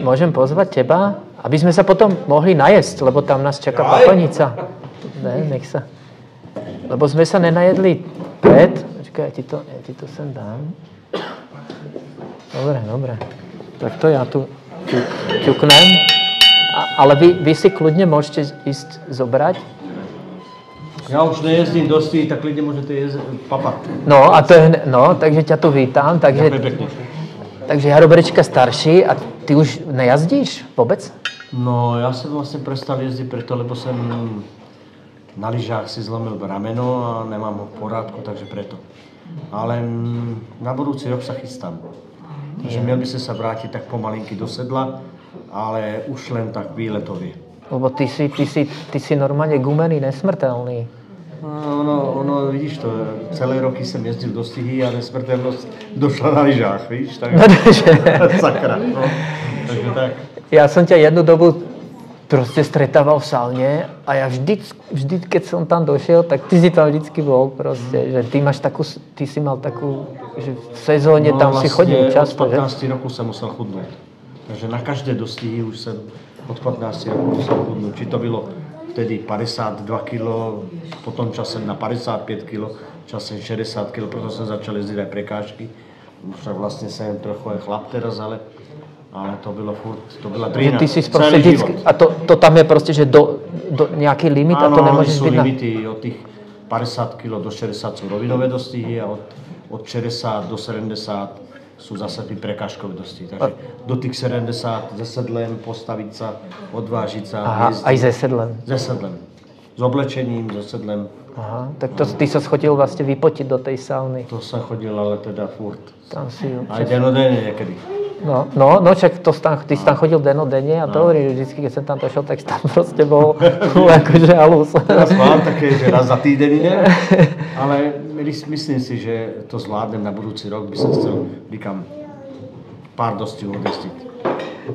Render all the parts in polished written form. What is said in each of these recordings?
Môžem pozvať teba, aby sme sa potom mohli najesť, lebo tam nás čaká papanica. Ne, nech sa. Lebo sme sa nenajedli pred. Počkaj, ja ti to sem dám. Dobre. Tak to ja tu ťuknem. Ale vy si kľudne môžete ísť zobrať. Ja už nejezdím dosti, tak kľudne môžete papať. No, takže ťa tu vítam. Takže Jaroberečka starší a ty už nejazdíš vôbec? No, ja som vlastne prestal jezdiť preto, lebo som na lyžách si zlomil rameno a nemám ho v porádku, takže preto. Ale na budúci rok sa chystám. Takže měl by sa vrátiť tak pomalinky do sedla, ale už len tak výletovie. Lebo ty si normálne gumený, nesmrteľný. Ono, vidíš to, celé roky som jezdil do stihy a nesmrteľnosť došla na lyžách, víš? Tak, sakra, no. Takže tak. Ja som ťa jednu dobu proste stretával v saune a ja vždy, keď som tam došiel, tak ty si tam vždycky bol proste, že ty si mal takú, že v sezóne tam si chodil často, že? Od 15 rokov som musel chudnúť. Takže na každé dostihy už som od 15 rokov musel chudnúť. Či to bylo vtedy 52 kg, potom časem na 55 kg, časem 60 kg, preto som začal jezdiť aj prekážky. Však vlastne som trochu aj chlap teraz, ale to bylo furt, to byla drina, celý život. A to tam je proste, že do nejaký limit a to nemôžeš byť na... Áno, sú limity, od tých 50 kg do 60 sú rovinové dostihy a od 60 do 70 sú zase tí prekážkové dostihy. Takže do tých 70 ze sedlem, postaviť sa, odvážiť sa. Aha, aj ze sedlem. Ze sedlem. S oblečením, ze sedlem. Aha, tak ty sa chodil vlastne vypotiť do tej sauny. To som chodil, ale teda furt. Tam si aj denodenne niekedy. No, čak ty si tam chodil denodenne a to hovorím, že vždycky, keď som tam došiel, tak tam proste bol akože halus. Teraz mám také, že raz za týden idem, ale myslím si, že to zvládnem na budúci rok, by som chcel vykam pár dostihov odjezdiť.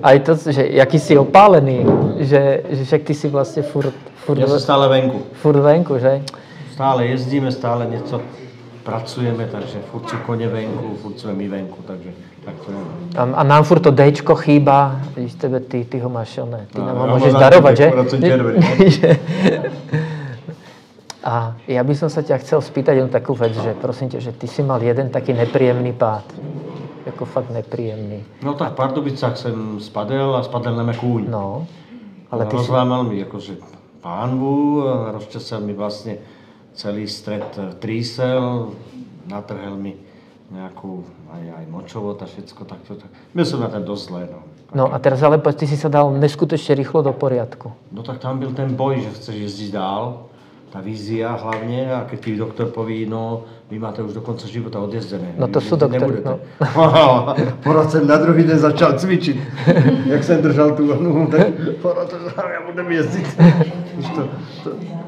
Aj to, že jaký si opálený, že však ty si vlastne furt... Ja som stále venku. Furt venku, že? Stále jezdíme, stále niečo pracujeme, takže furt sú kone venku, furt sme my venku, takže tak to je. A nám furt to Dčko chýba, vidíš, ty ho máš, ty nám ho môžeš darovať, že? A ja by som sa ťa chcel spýtať jednu takú vec, že prosím ťa, že ty si mal jeden taký nepríjemný pád. Jako fakt nepríjemný. No tak v Pardubicách som spadel a spadel na mňa kúň. No, ale ty rozlámal mi akože pánvu, rozčesal mi vlastne celý stred trísel, natrhel mi nejakú aj močovod a všetko takto. Byl som na ten dosť zlé, no. No a teraz ale ty si sa dal neskutečne rýchlo do poriadku. No tak tam byl ten boj, že chceš jezdiť dál, tá vízia hlavne, a keď ti doktor poví, no, vy máte už do konca života odjezdené. No to sú doktory, no. Porad som na druhý deň začal cvičiť. Jak som držal tú nohu, tak porad ja budem jezdiť.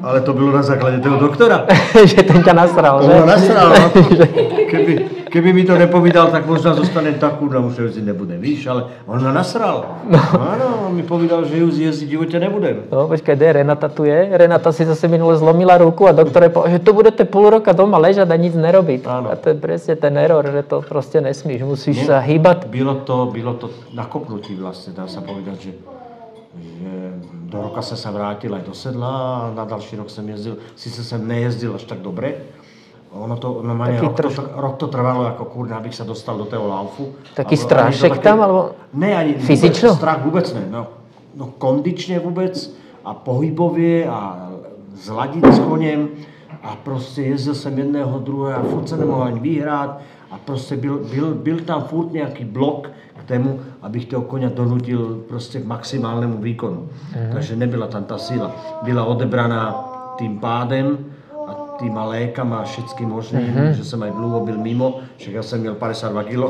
Ale to bylo na základe toho doktora. Že ten ťa nasral, že? On nasral, no. Keby mi to nepovídal, tak možná zostanem takú, no už jezdiť nebudem, víš, ale on ma nasral. No. Áno, on mi povedal, že už jezdiť v živote nebudem. No, počkaj, Renata tu je. Renata si zase minule zlomila ruku a doktor je povedal, že tu budete pol roka doma ležať a nič nerobiť. Áno. A to je presne ten error, že to proste nesmíš, musíš sa hýbať. Bylo to nakopnutí vlastne, dá sa povedať, že do roka som sa vrátil aj do sedla a na ďalší rok som jezdil, síce som nejezdil až tak dobre. Rok to trvalo ako kurňa, abych sa dostal do toho laufu. Taký strášek tam, alebo ne, ani fyzično? Strach vôbec ne. No kondične vôbec a pohybovie a zladiť s konem a proste jezdil som jedného, druhého a furt sa nemohol ani vyhrať a proste byl tam furt nejaký blok k tému, abych toho koňa donutil proste k maximálnemu výkonu. Takže nebyla tam tá sila. Byla odebraná tým pádem, týma lékama a všetkým možným, že som aj dlho byl mimo, však ja som měl 52 kg.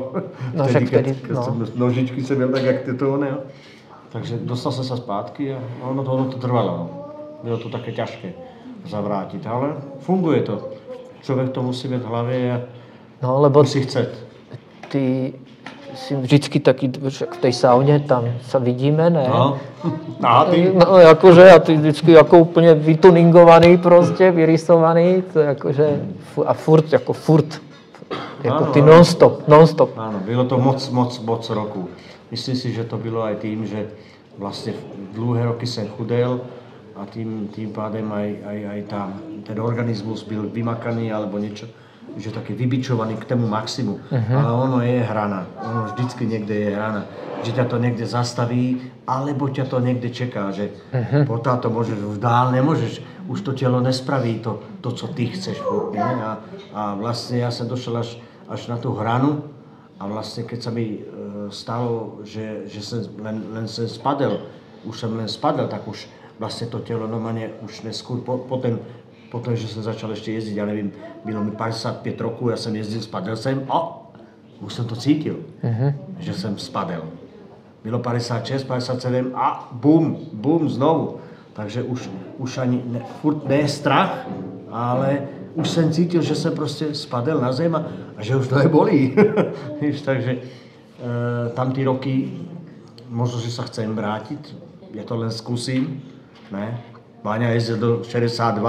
No, keď som nožičky som měl tak, jak to ne. Takže dostal som sa spátky a ono to trvalo. No. Bylo to také ťažké zavrátiť, ale funguje to. Človek to musí mať v hlave a musí chceť. Ty si vždycky taký, v tej saune, tam sa vidíme, ne? No. A ty? No, akože, a ty vždycky ako úplne vytuningovaný proste, vyrysovaný, to je akože, a furt, ako ty non-stop. Áno, bylo to moc roku. myslím si, že to bylo aj tým, že vlastne dlhé roky jsem chudel a tým pádem aj ten organismus byl vymakaný alebo niečo, že taký vybičovaný k tomu maximu. Ale ono je hrana, ono vždycky niekde je hrana, že ťa to niekde zastaví, alebo ťa to niekde čeká, že potáto to môžeš, v dál nemôžeš, už to telo nespraví to co ty chceš. A vlastne ja som došel až na tú hranu a vlastne keď sa mi stalo, že len som spadel, už som len spadel, tak už vlastne to telo normálne už neskôr potom, že som začal ešte jezdiť, ja neviem, bylo mi 55 rokov, ja som jezdil, spadel som a už som to cítil, že som spadel. Bylo 56, 57 a bum, znovu. Takže už ani furt nie je strach, ale už som cítil, že som proste spadel na zem a že už to nebolí. Takže tam tí roky, možno, že sa chcem vrátiť, ja to len skúsim, ne? Váňa jezdil do 62,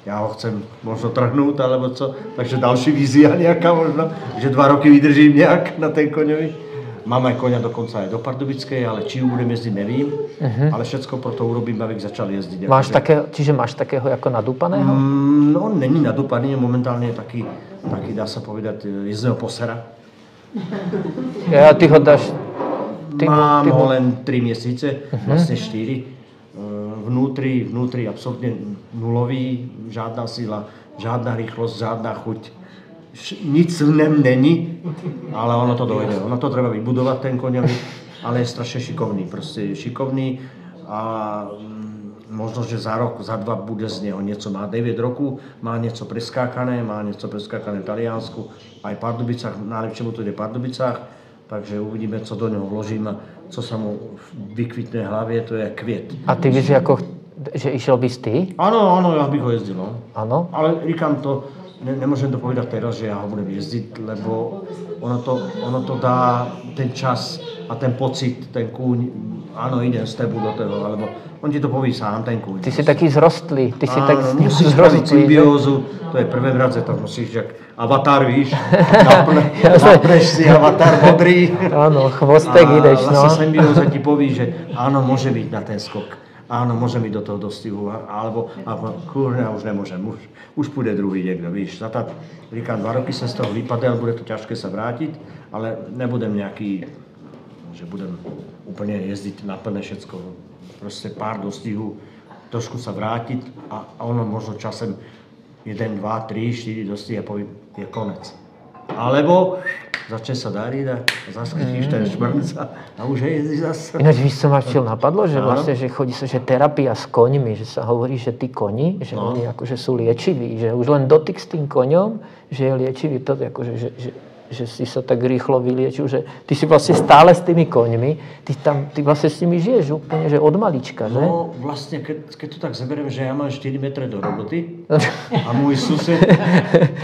ja ho chcem možno trhnúť, alebo co, takže další vízia nejaká možno, že 2 roky vydržím nejak na ten koňovi. Mám aj koňa dokonca aj do Pardubickej, ale či ju budem jezdiť, nevím, ale všetko pro to urobím, abych začal jezdiť. Čiže máš takého ako nadúpaného? No, on není nadúpaný, momentálne je taký, dá sa povedať, jezdného posera. Ja, ty ho dáš... Mám ho len 3 mesiace, vlastne 4. Vnútri absolútne nulový, žádná sila, žádná rýchlosť, žádná chuť. Nic v něm není, ale ono to dojde. Ono to treba vybudovať, ten koňový, ale je strašne šikovný. Proste je šikovný a možno, že za rok, za 2 bude z neho niečo. Má 9 rokov, má niečo preskákané, v Taliansku, aj v Pardubicách, najlepšie mu to ide v Pardubicách, takže uvidíme, co do neho vložím a co sa mu vykvitne v hlavě, to je květ. A ty víš, že išiel bys ty? Áno, ja bych ho jezdil, no. Áno? Ale říkám to, nemôžem to povedať teraz, že ja ho budem jezdiť, lebo ono to dá ten čas a ten pocit, ten kúň, áno, idem s tebou do toho, alebo on ti to poví sám, ten kúň. Ty si taký zrostlý, ty si tak s ním musíš spraviť symbiózu, to je prvé mradze, tak musíš, jak avatar, víš, napneš si avatar modrý. Áno, chvostek ideš, no. A vlastne symbióza ti poví, že áno, môže byť na ten skok. Áno, môžem ísť do toho dostihu, alebo kurňa, už nemôžem, už pôjde druhý niekto, víš. Říkám, 2 roky som z toho vypadel, bude to ťažké sa vrátiť, ale nebudem nejaký, že budem úplne jezdiť na plné všetko. Proste pár dostihu, trošku sa vrátiť a ono možno časem 1, 2, 3, 4 dostih a poviem, je konec. Alebo začne sa dariť a zaskrytíš ten šmrnc a už jezdíš zase. Ináč víš, co ma včel napadlo, že vlastne, že chodí sa, že terapia s koňmi, že sa hovorí, že tí koni, že oni akože sú liečiví, že už len dotyk s tým koňom, že je liečivý, to akože, že si sa tak rýchlo vyliečil, že ty si vlastne stále s tými koňmi, ty vlastne s nimi žiješ úplne, že od malička, že? No vlastne, keď to tak zaberiem, že ja mám 4 metre do roboty a môj sused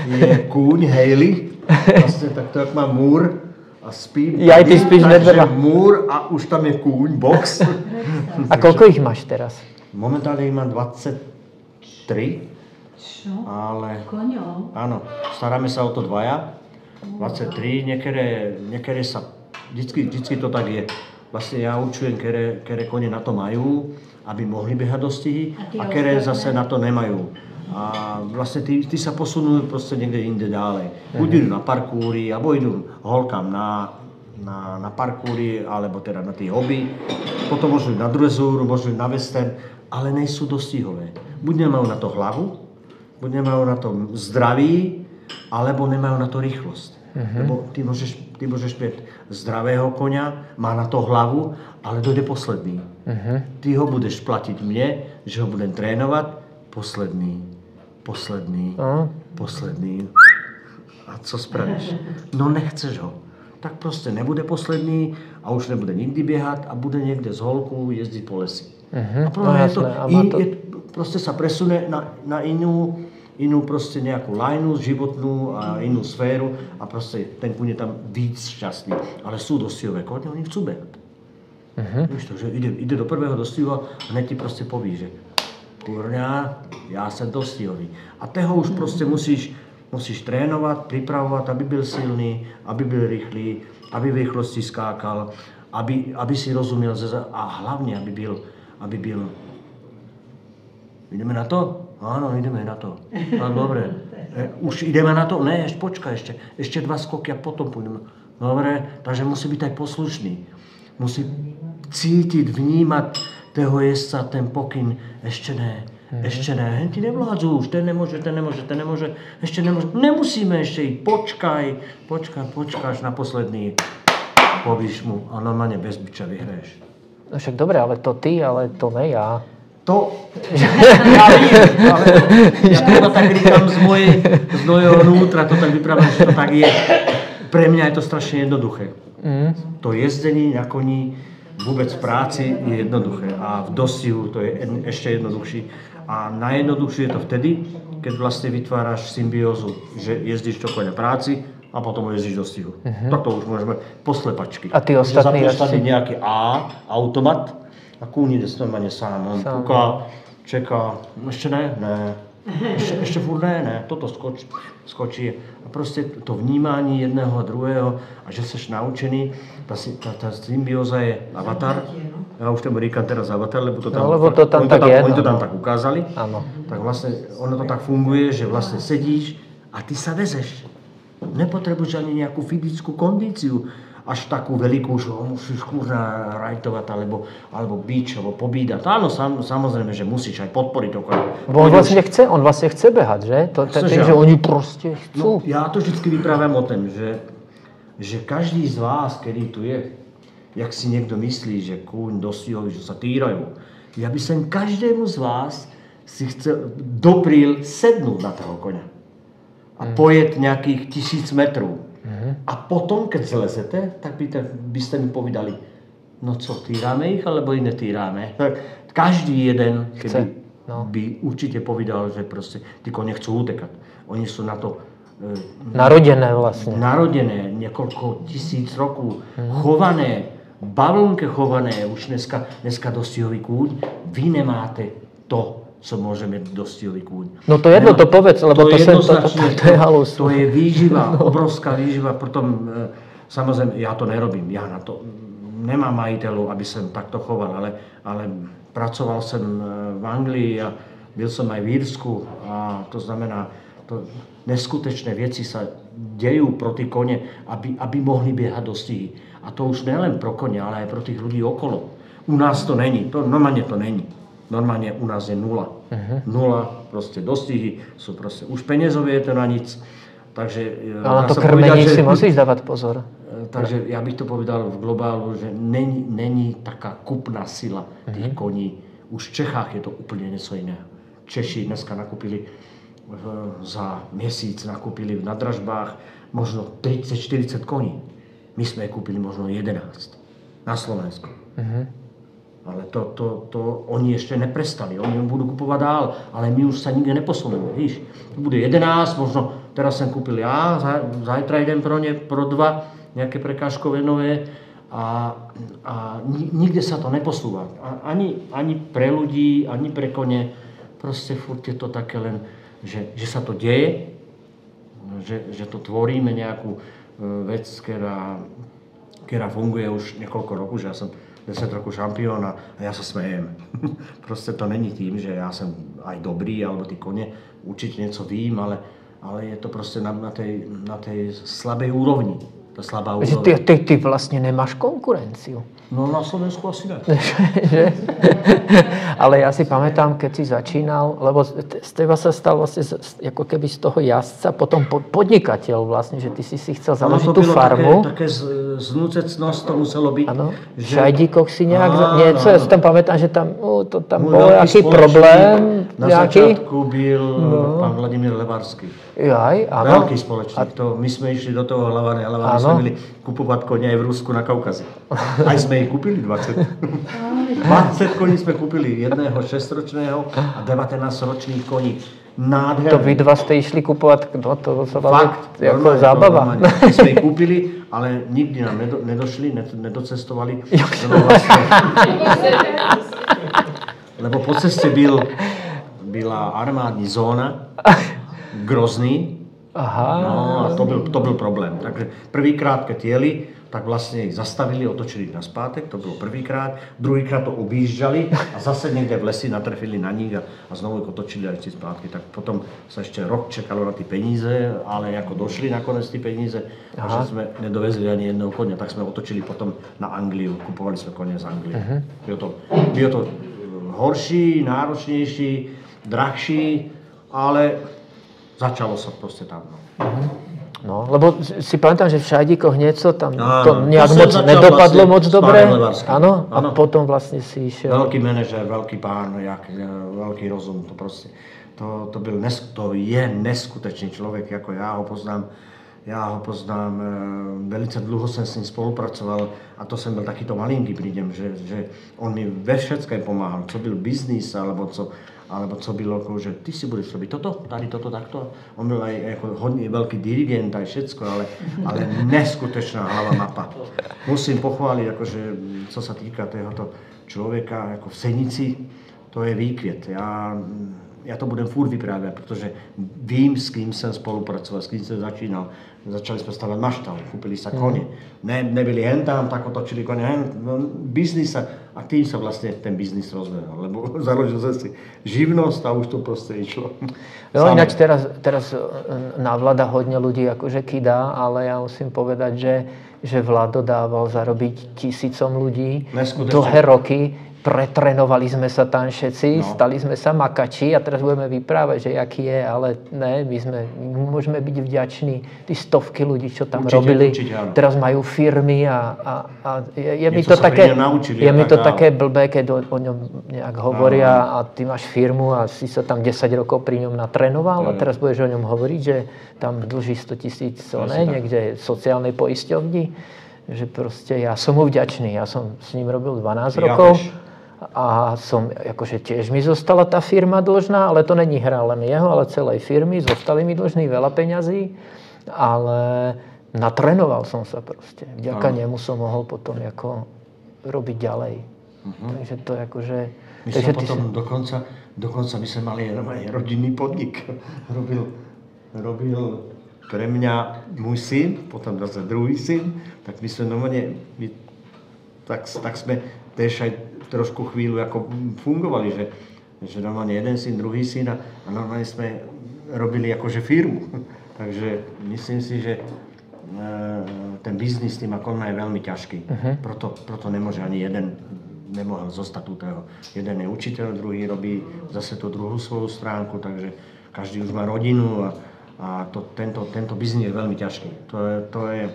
je kúň, Hailey, vlastne takto, jak mám múr a spím. Ja aj ty spíš medveďa. Takže múr a už tam je kúň, box. A koľko ich máš teraz? Momentálne ich mám 23. Čo? Ale... Koňov? Áno, staráme sa o to 2. 23, niekedy sa, vždycky to tak je. Vlastne ja určujem, ktoré kone na to majú, aby mohli behať dostihy a ktoré zase na to nemajú. A vlastne tí sa posunú proste niekde inde ďalej. Buď idú na parkúry, alebo idú holkám na parkúry, alebo teda na tie hobby. Potom môžu ísť na drezúru, môžu ísť na western, ale nejsú dostihové. Buď nemajú na to hlavu, buď nemajú na to zdraví, alebo nemajú na to rýchlosť. Lebo ty môžeš mať zdravého koňa, má na to hlavu, ale dojde posledný. Ty ho budeš platiť mne, že ho budem trénovať, posledný. A co spravíš? No nechceš ho. Tak proste nebude posledný a už nebude nikdy biehať a bude niekde z holku jezdiť po lesi. A proste sa presune na inú proste nejakú lajnu životnú a inú sféru a proste ten kúň je tam víc šťastný. Ale sú dostihové kone, oni chcú behať. Víš to, že ide do prvého dostihu a hneď ti proste poví, že kurňa, ja som dostihový. A toho už proste musíš trénovať, pripravovať, aby byl silný, aby byl rýchly, aby v rýchlosti skákal. aby si rozumiel a hlavne, aby byl. Ideme na to? Áno, ideme na to. No, dobre. Už ideme na to? Ne, počkaj ešte 2 skoky a potom pôjdeme. Dobre, takže musí byť aj poslušný. Musí cítiť, vnímať toho jezdca, ten pokyn. Ešte ne. Hen ti nevládzu už, ten nemôže, ešte nemôže. Nemusíme ešte ísť, počkáš na posledný. Povíš mu a normálne bez biča vyhraješ. No však dobre, ale to ty, ale to ne ja. To, ja vím, ale ja to tak říkám z mojho vnútra, to tak vyprávam, že to tak je. Pre mňa je to strašne jednoduché. To jezdenie na koni vôbec v práci je jednoduché a v dostihu to je ešte jednoduchší. A najjednoduchšie je to vtedy, keď vlastne vytváraš symbiózu, že jezdíš do koňa práci a potom jezdíš do stihu. Tak to už môžeme poslepačky. A ty ostatní jazdci? Nejaký automat a kúň ide normálne sám. On kúka, čeká, ešte ne. Ešte furt ne, toto skočí. A proste to vnímanie jedného a druhého a že seš naučený, tá symbióza je avatar. Ja už tomu říkam teraz avatar, lebo to tam, oni to tam tak ukázali. Áno. Tak vlastne ono to tak funguje, že vlastne sedíš a ty sa vezeš. Nepotrebuješ ani nejakú fyzickú kondíciu, až takú veľkú, že ho musíš kurna rajtovať, alebo bič, alebo pobídať. Áno, samozrejme, že musíš aj podporiť okolí. On vlastne chce behať, že? Že oni proste chcú. No, ja to vždycky vyprávam o tom, že každý z vás, ktorý tu je, jak si niekto myslí, že kúň dostihovi, že sa týrajú, ja by som každému z vás si chcel dopril sednúť na toho koňa. A pojet nejakých 1000 metrov. A potom, keď zlezete, tak by ste mi povedali, no co, týráme ich, alebo ich netýráme. Každý jeden by určite povedal, že proste tí kone chcú utekať. Oni sú na to narodené vlastne. Narodené, niekoľko 1000 rokov, chované, bavlnke chované, už dneska dostihový kúň, vy nemáte to, co môžeme dostihový kúň. No to jedno, to povedz, lebo to je halus. To je výživa, obrovská výživa, potom samozrejme ja to nerobím, ja na to nemám majiteľov, aby som takto choval, ale pracoval som v Anglii a byl som aj v Írsku a to znamená, neskutečné veci sa dejú pro tí kone, aby mohli biehať dostihy. A to už nielen pro kone, ale aj pro tých ľudí okolo. U nás to není, normálne to není. Normálne u nás je 0. Nula, proste dostihy sú proste, už peniazové je to na nic. Takže, ale na to krmení si musíš dávať pozor. Takže ja bych to povedal v globálu, že není taká kupná sila tých koní. Už v Čechách je to úplne niečo iné. Češi dneska nakúpili za mesiac na dražbách možno 30-40 koní. My sme kúpili možno 11 na Slovensku. Ale to oni ešte neprestali, oni budú kupovať dál, ale my už sa nikde neposuneme, víš. Bude 11, možno teraz som kúpil ja, zajtra idem pro 2, nejaké prekážkové nové a nikde sa to neposúva. Ani pre ľudí, ani pre kone, proste furt je to také len, že sa to deje, že to tvoríme nejakú vec, ktorá funguje už niekoľko rokov, že ja som 10 rokov šampión a ja sa smejem. Proste to není tým, že ja som aj dobrý, alebo tí kone určite niečo vím, ale je to proste na tej slabej úrovni. Tá slabá úroveň. Ty vlastne nemáš konkurenciu. No na Slovensku asi ne. Ale ja si pamätám, keď si začínal, lebo z teba sa stal vlastne ako keby z toho jazdca, potom podnikateľ vlastne, že ty si chcel založiť tú farmu. Také znúcecnosť to muselo byť. Áno, v Šajdíkoch si nejak niečo, ja si tam pamätám, že tam bol nejaký problém. Na začiatku byl pán Vladimír Levarský. Aj, áno. Veľký spoločník. My sme išli do toho Hlavany sme byli kupovať konia aj v Rusku na Kaukaze. Aj sme ich kúpili 20. 20 koní sme kúpili, jedného 6-ročného a 19-ročných koní. Nádherné. To vy dva ste išli kupovať, to sa fakt, ako zábava. My sme ich kúpili, ale nikdy nám nedošli, nedocestovali. Lebo po ceste byla armádní zóna, Grozný. Aha. No a to byl problém. Takže prvýkrát, keď jeli, tak vlastne ich zastavili, otočili ich naspátek, to bolo prvýkrát, druhýkrát to objížďali a zase niekde v lesi natrefili na nich a znovu ich otočili a ešte spátky. Tak potom sa ešte rok čakalo na tie peníze, ale ako došli nakoniec tie peníze, že sme nedovezli ani jedného konia, tak sme otočili potom na Angliu, kupovali sme konie z Anglie. Bylo to horší, náročnejší, drahší, ale začalo sa proste tam. No, lebo si pamätám, že v Šajdíkoch niečo tam to nejak moc nedopadlo moc dobre. Áno, a potom vlastne si išiel. Veľký manažer, veľký pán, veľký rozum, to proste. To je neskutečný človek, ako ja ho poznám. Ja ho poznám, velice dlho som s ním spolupracoval a to som byl takýto malinký prídem, že on mi ve všetkém pomáhal, co byl biznis, alebo co bylo, že ty si budeš robiť toto, tady toto, takto. On byl aj ako hodne veľký dirigent, aj všetko, ale neskutečná hlava mapa. Musím pochváliť, akože, co sa týka tohoto človeka, ako v Senici, to je výkvět. Ja to budem furt vyprávět, protože vím, s kým jsem spolupracoval, s kým jsem začínal. Začali jsme stavať maštaly, kúpili sa konie. Nebyli hen tam, tak otočili konie, biznis a tým sa vlastne ten biznis rozbehol, lebo založil som si živnosť a už to proste išlo. No ináč teraz na Vlada hodne ľudí akože kydá, ale ja musím povedať, že Vlado dával zarobiť tisícom ľudí dlhé roky. Pretrenovali sme sa tam všetci, stali sme sa makači a teraz budeme vyprávať, že aký je, ale ne, my môžeme byť vďační. Tí stovky ľudí, čo tam robili, teraz majú firmy a je mi to také blbé, keď o ňom nejak hovoria a ty máš firmu a si sa tam 10 rokov pri ňom natrénoval a teraz budeš o ňom hovoriť, že tam dlží 100 000 niekde sociálnej poisťovni, že proste ja som mu vďačný, ja som s ním robil 12 rokov. A akože tiež mi zostala tá firma dlžná, ale to není hra len jeho, ale celej firmy. Zostali mi dlžní veľa peňazí, ale natrénoval som sa proste. Vďaka nemu som mohol potom ako robiť ďalej. Takže to je akože... My sme potom dokonca my sme mali aj rodinný podnik. Robil pre mňa môj syn, potom zase druhý syn, tak my sme normálne... Tak sme tiež aj trošku chvíľu ako fungovali, že normálne jeden syn, druhý syn a normálne sme robili akože firmu. Takže myslím si, že ten biznis tým ako je veľmi ťažký. Proto nemôže ani jeden nemohol zostať túto. Jeden je učiteľ, druhý robí zase tú druhú svoju stránku, takže každý už má rodinu a tento biznis je veľmi ťažký. To je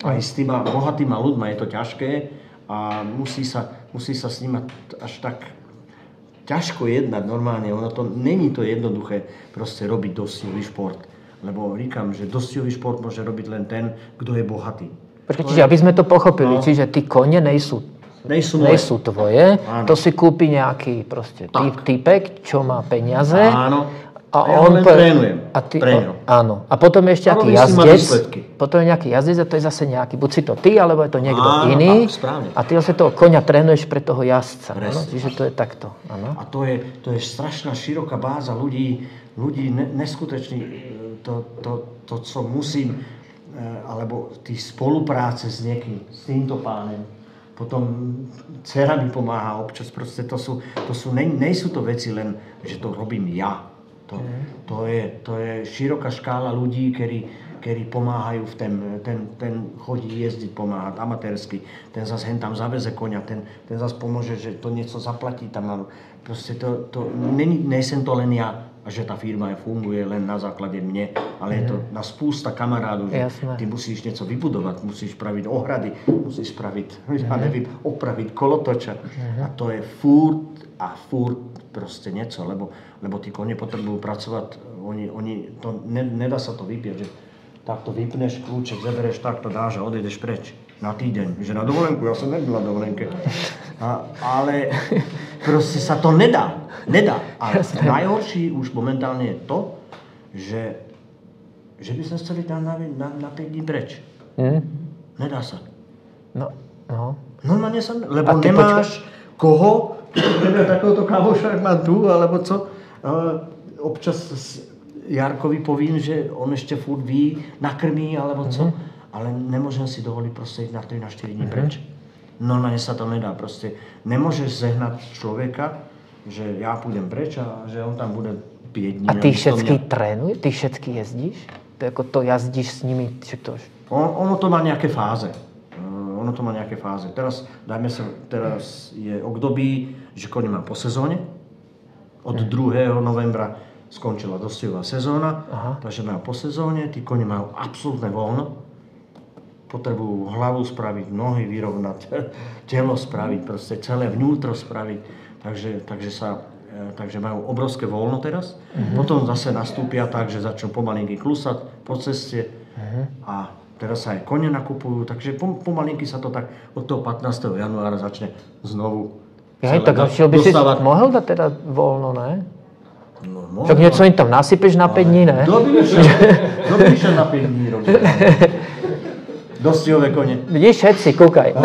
aj s týma bohatýma ľuďma je to ťažké a musí sa s nimi až tak ťažko jednať normálne. Není to jednoduché proste robiť dosťový šport. Lebo říkám, že dosťový šport môže robiť len ten, kto je bohatý. Počkaj, čiže aby sme to pochopili, čiže tí kone nejsú tvoje, to si kúpi nejaký proste typek, čo má peniaze. Áno. A ja on trénujem. Áno. A potom je ešte nejaký jazdec. Potom je nejaký jazdec a to je zase nejaký, buď si to ty, alebo je to niekto iný. A ty zase toho koňa trénuješ pre toho jazdca. Čiže to je takto. Áno. A to je strašná široká báza ľudí neskutočný. To, co musím, alebo tí spolupráce s niekým, s týmto pánem. Potom dcera mi pomáha občas. Proste nejsú to veci len, že to robím ja. To je široká škála ľudí, ktorí pomáhajú v ten chodí jezdiť, pomáhať amatérsky, ten zase hen tam zaveze koňa, ten zase pomôže, že to niečo zaplatí tam. Proste nejsem to len ja, a že tá firma funguje len na základe mne, ale je to na spústa kamarádov, že ty musíš niečo vybudovať, musíš spraviť ohrady, musíš spraviť, opraviť kolotoča a to je furt proste niečo, lebo tí kone potrebujú pracovať, oni to nedá sa to vypieť, že takto vypneš kľúček, zebereš, takto dáš a odejdeš preč na týdeň, že na dovolenku, ja som nebyl na dovolenke, ale proste sa to nedá. Ale najhorší už momentálne je to, že by sme chceli tam na 5 dní preč. Nedá sa. Normálne sa, lebo nemáš koho, takéhoto kamoša, ak mám tu, alebo co. Občas Jarkovi povím, že on ešte furt ví, nakrmí, alebo co. ale nemôžem si dovoliť proste ísť na 3 na 4 dní preč. No na ne sa to nedá, proste nemôžeš zehnať človeka, že ja pôjdem preč a že on tam bude 5 dní. A ty všetky trénuješ? Ty všetky jezdíš? To ako to jazdíš s nimi? Ono to má nejaké fáze. Teraz, teraz je období, že kone mám po sezóne. Od 2. novembra skončila dostojová sezóna, takže majú po sezóne, tí kone majú absolútne voľno. Potrebujú hlavu spraviť, nohy vyrovnať, telo spraviť, proste celé vnútro spraviť. Takže majú obrovské voľno teraz. Potom zase nastúpia tak, že začnú pomalinky klusať po ceste. A teraz sa aj kone nakupujú, takže pomalinky sa to tak od toho 15. januára začne znovu. Tak by si mohol dať teda voľno, ne? No, tak niečo im tam nasypeš na 5 dní, ne? Kto by išiel na 5 dní robiť? Dostihové kone. Vidíš, všetci, kúkaj.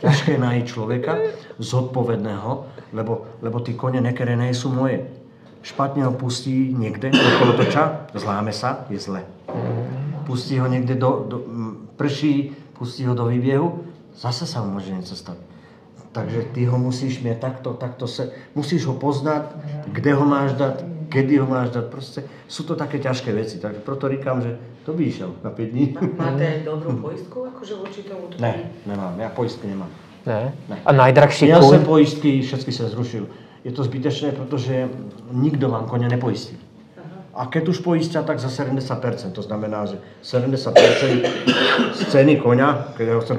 Ťažké nájsť človeka zodpovedného, lebo tí kone niekedy nie sú moje. Špatne ho pustí niekde, okolo toča, zláme sa, je zle. Pustí ho niekde prší, pustí ho do výbiehu, zase sa mu môže niečo stať. Takže ty ho musíš mať takto musíš ho poznať, kde ho máš dať, kedy ho máš dať, proste sú to také ťažké veci, takže preto říkám, že to by išiel na 5 dní. Máte dobrú poistku, akože voči tomu? Ne, nemám, ja poistky nemám. Ne? A najdrahší ja kúň? som poistky, všetky sa zrušil. Je to zbytečné, pretože nikto vám koňa nepoistí. A keď už poistia, tak za 70%. To znamená, že 70% z ceny koňa, keď ho chcem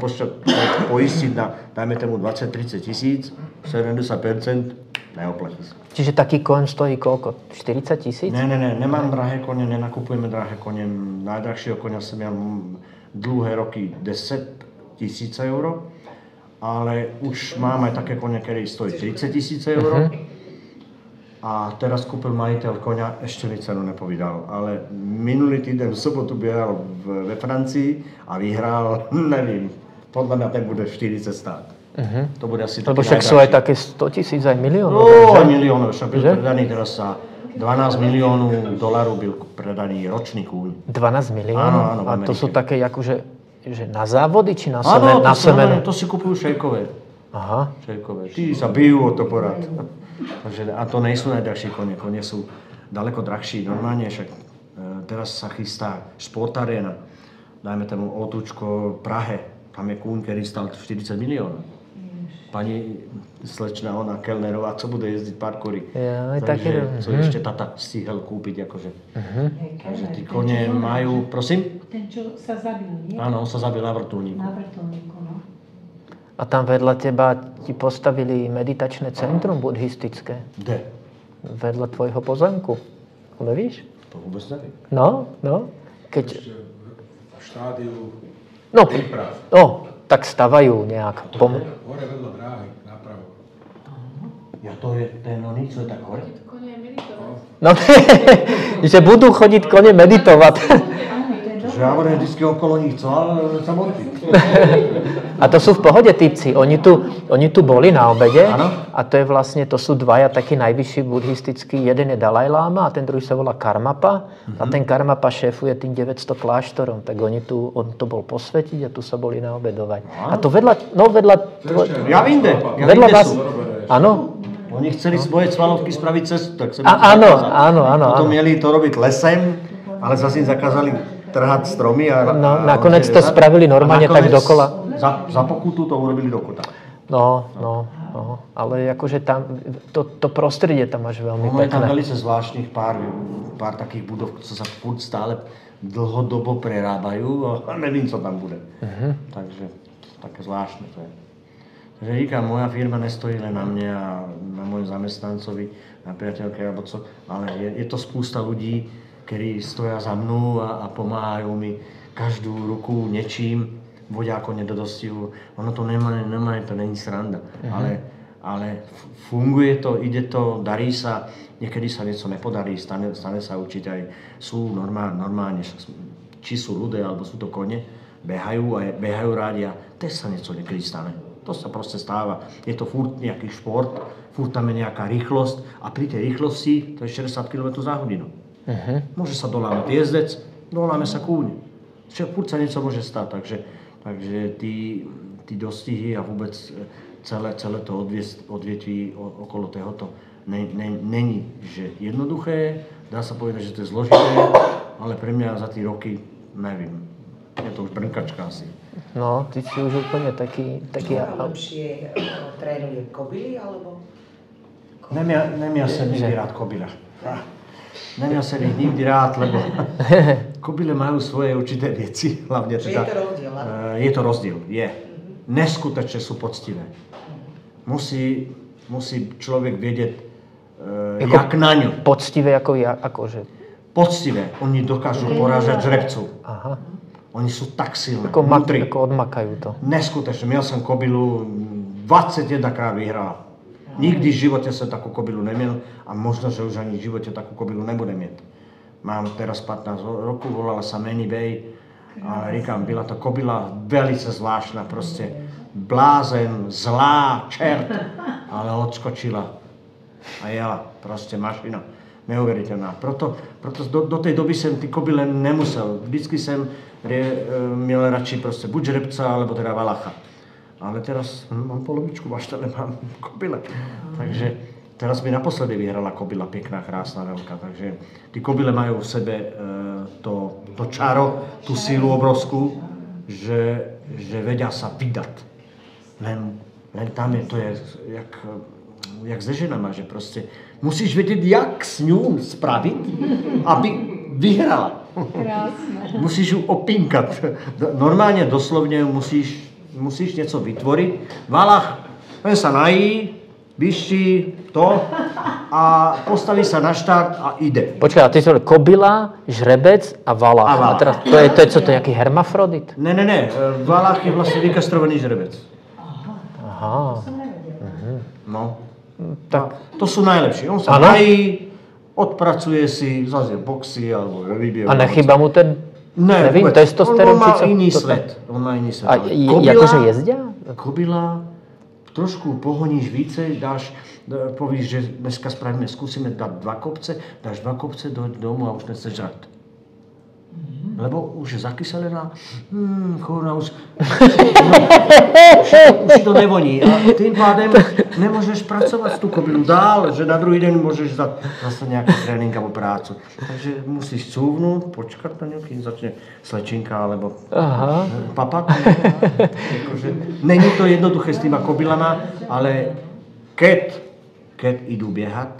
poistiť na, dajme tomu 20-30 tisíc, 70% neoplatí sa. Čiže taký koň stojí koľko? 40 tisíc? Ne, nemám drahé kone, nenakupujeme drahé kone. Najdrahšieho koňa som ja dlhé roky 10 000 eur, ale už mám aj také kone, ktoré stojí 30 000 eur. A teraz kúpil majiteľ koňa, ešte mi cenu nepovedal, ale minulý týden v sobotu behal ve Francii a vyhral, neviem, podľa mňa ten bude 40 stáť. To bude asi lebo však sú aj také 100 000 aj miliónov. Aj miliónov, však byl predaný teraz sa 12 miliónov dolarov byl predaný ročný kúň. 12 miliónov? Áno, a to sú také akože že na závody, či na semene? Áno, to si kupujú šejkové. Aha. Šejkové. Tí sa bijú o to porad. Takže, a to nie sú najdrahšie kone, kone sú daleko drahší. Normálne však teraz sa chystá Sport Arena, dajme tomu Otúčko Prahe, tam je kúň, ktorý stal 40 miliónov. Pani slečna, ona Kellnerová, co bude jezdiť parkoury. Takže co ešte tata stihel kúpiť, akože. Takže tí kone majú, prosím? Ten, čo sa zabil, nie? Áno, on sa zabil na vrtuľníku. Na vrtuľníku, no. A tam vedľa teba ti postavili meditačné centrum buddhistické. Kde? Vedľa tvojho pozemku. Nevíš? To vôbec neviem. No. Keď... Ešte v štádiu príprav. Tak stavajú nejak. Hore vedľa dráhy, napravo. Ja to je ten oný, čo je tak hore? No, že budú chodiť kone meditovať. Že ja hovorím vždycky okolo nich, co? Ale sa modlí. A to sú v pohode typci. Oni tu boli na obede. Áno. A to je vlastne, to sú dvaja takí najvyšší buddhistickí. Jeden je Dalaj Lama a ten druhý sa volá Karmapa. A ten Karmapa šéfuje tým 900 kláštorom. Tak on tu bol posvetiť a tu sa boli naobedovať. A to vedľa Ja vinde. vedľa vás. Áno. Oni chceli svoje Cvalovky spraviť cestu. Tak áno. Potom mieli to robiť lesem, ale zase im zakázali trhať stromy. No, nakoniec to spravili normálne tak dokola. Za pokutu to urobili do kota. No. Ale akože tam, to prostredie tam máš veľmi pekné. Je tam veľmi zvláštnych pár takých budov, čo sa furt stále dlhodobo prerábajú a nevím, co tam bude. Takže také zvláštne to je. Takže říkám, moja firma nestojí len na mne a na mojom zamestnancovi, na priateľke, ale je to spústa ľudí, ktorí stoja za mnou a pomáhajú mi každú ruku niečím, vodia kone do dostihu. Ono to nemá, to není sranda, ale funguje to, ide to, darí sa, niekedy sa niečo nepodarí, stane sa určite aj, sú normálne, či sú ľudia, alebo sú to kone, behajú rádi a tež sa niečo niekedy stane. To sa proste stáva. Je to furt nejaký šport, furt tam je nejaká rýchlosť a pri tej rýchlosti to je 60 km za hodinu. Môže sa dolámať jezdec, dovoláme sa kúň. Furt sa niečo môže stať, takže tí dostihy a vôbec celé to odvietví okolo tohoto není že jednoduché, dá sa povedať, že to je zložité, ale pre mňa za tie roky, neviem, je to už brnkačka asi. No, ty si už úplne taký... Lepšie trénuje kobily, alebo... Nemia som nikdy rád kobyle. Nemia som ich nikdy rád, lebo kobyle majú svoje určité veci, hlavne teda... Je to rozdiel, ale... Je to rozdiel, je. Neskutečne sú poctivé. Musí človek vedieť, jak na ňu. Poctivé ako ja, akože... Poctivé. Oni dokážu porážať žrebcov. Aha. Oni sú tak silné. Ako odmakajú to. Neskutečne. Miel som kobylu, 21 krát vyhrala. Nikdy v živote som takú kobylu nemiel a možno, že už ani v živote takú kobylu nebudem mieť. Mám teraz 15 rokov, volala sa Manny Bay, ale říkám, byla to kobyla velice zvláštna, proste blázen, zlá, čert, ale odskočila a jela, proste mašina, neuveriteľná. Proto do tej doby som ty kobyle nemusel, vždycky som miel radši proste buď žrebca, alebo teda valacha. Ale teraz mám polovičku maštale, mám kobyle. Takže teraz mi naposledy vyhrala kobyla, pekná, krásna, veľká. Takže tí kobyle majú v sebe to čaro, tú sílu obrovskú, že vedia sa vydať. Len tam je to, jak se ženama, že proste musíš vedieť, jak s ňou spraviť, aby vyhrala. Krásne. Musíš ju opinkať. Normálne, doslovne musíš niečo vytvoriť. Valach, ten sa nají, vyští to a postaví sa na štart a ide. Počkaj, a ty si hovoril kobyla, žrebec a valach. A valach. A teraz to je co, to je nejaký hermafrodit? Ne. Valach je vlastne vykastrovaný žrebec. Aha. No. Tak. To sú najlepší. On sa nají, odpracuje si, zase boxy alebo vybie. A nechýba mu ten, nevím, testosterón? On má iný sled. A akože jezdia? Kobyla, trošku pohoníš více, povíš, že dneska skúsime dať 2 kopce, dáš 2 kopce do domu a už nechceš žrať. Lebo už je zakyselená, chorná už to nevoní. A tým pádem nemôžeš pracovať s tú kobylu dál, že na druhý deň môžeš dať zase nejaký tréning alebo prácu. Takže musíš cúvnuť, počkať na ňu, kým začne slečinka alebo papat. Není to jednoduché s týma kobylama, ale keď idú biehať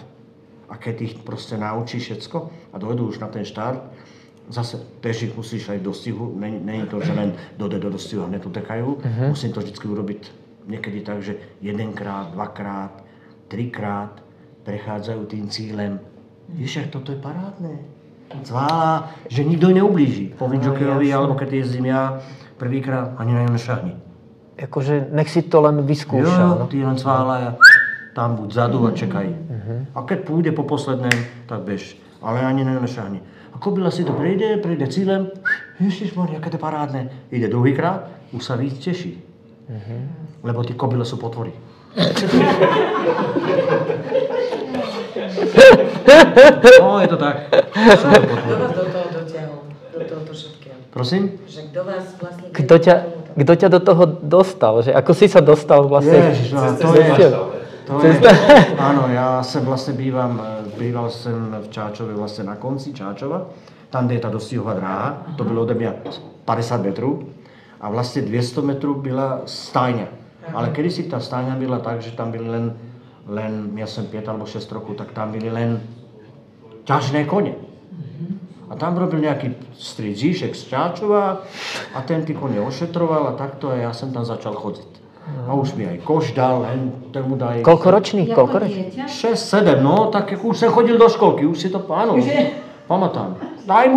a keď ich proste naučíš všetko a dojdú už na ten štart, zase tež ich musíš aj v dostihu, není to, že len do dostihu hneď utekajú. Musím to vždy urobiť niekedy tak, že 1-krát, 2-krát, 3-krát prechádzajú tým cílem. Víš, toto je parádne. Zvála, že nikto neublíži. Poviem jokejovi, alebo keď jezdím ja prvýkrát, ani na ňu nešahni. Akože nech si to len vyskúša. Jo, ty len zvála, tam buď vzadu a čekaj. A keď pôjde po poslednej, tak bež. Ale ani na ňu nešahni. A kobyla si to prejde cílem, ježišmarja, aké to parádne. Ide druhýkrát, už sa víc teší. Lebo tí kobyle sú potvory. No, je to tak. Sú to potvory. Kto vás do toho dotiahol? Do tohoto všetkého? Prosím? Že kto vás vlastne... Kto ťa do toho dostal? Že ako si sa dostal vlastne? Ježiš, áno, ja som vlastne býval som v Čáčove vlastne na konci Čáčova, tam, kde je tá dostihová dráha, to bylo ode mňa 50 metrů a vlastne 200 metrů byla stájňa. Ale kedysi tá stájňa byla tak, že tam byli len ja som 5 alebo 6 rokov, tak tam byli len ťažné kone. A tam robil nejaký stric Žižek z Čáčova a ten tí kone ošetroval a takto a ja som tam začal chodiť. A už mi aj koš dal, ten mu daj... Koľko ročných? 6, 7, no, tak už som chodil do školky, už si to pamätám. Daj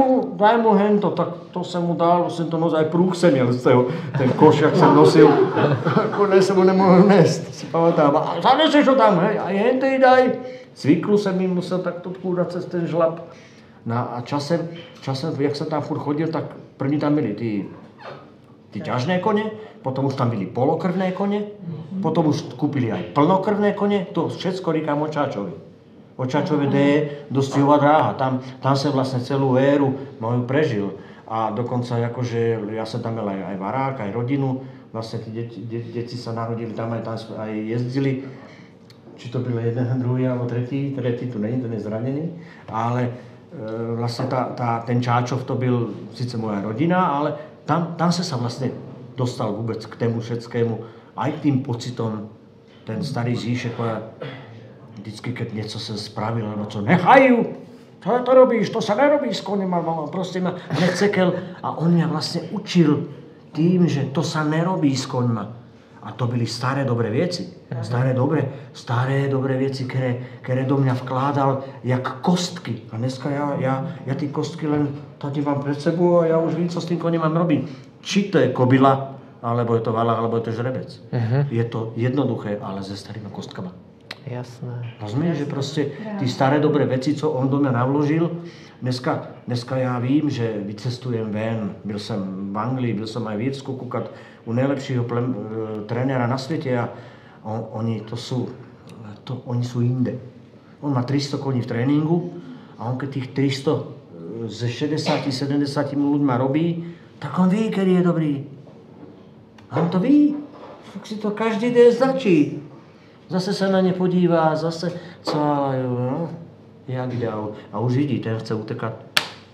mu hento, tak to som mu dal, už som to aj prúh sem jel z toho, ten koš, jak som nosil, konec som ho nemohol nést, si pamätám. A zaneseš ho tam, hej, aj hentej daj. Cviklu som im musel takto púdať cez ten žlab. No a časem, jak som tam furt chodil, tak první tam byli tí ťažné kone, potom už tam byli polokrvné kone, potom už kúpili aj plnokrvné kone, to všetko říkám o Čáčovi. Očačové D je dostihová dráha. Tam som vlastne celú éru moju prežil. A dokonca akože, ja som tam mal aj barák, aj rodinu. Vlastne tí deti sa narodili tam aj jezdili. Či to byl jeden, druhý alebo tretí tu není, ten je zranený. Ale vlastne ten Čáčov to byl síce moja rodina, ale tam sa vlastne dostal vôbec k tému všetkému, aj k tým pocitom. Ten starý Zíšek, vždycky, keď niečo sa spravil, alebo čo, nechajú, čo to robíš, to sa nerobí s koním, proste ma necekel a on mňa vlastne učil tým, že to sa nerobí s koňma. A to byli staré dobré veci. Staré dobré veci, ktoré do mňa vkládal jak kostky. A dneska ja tie kostky len tady mám pred sebou a ja už vím, co s tým koním mám robiť. Či to je kobila, alebo je to vala, alebo je to žrebec. Je to jednoduché, ale se starými kostkama. Jasné. Rozumieš, že proste tí staré dobré veci, co on do mňa navložil, dneska ja vím, že vycestujem ven. Byl som v Anglii, byl som aj v Írsku kúkať u najlepšieho trénera na svete a oni sú inde. On má 300 koní v tréningu a on keď tých 300 ze 60-70 ľuďma robí, tak on ví, kedy je dobrý. A on to ví. Tak si to každý den značí. Zase sa na ne podívá, zase cávajú, no, jak ide. A už vidí, ten chce utekať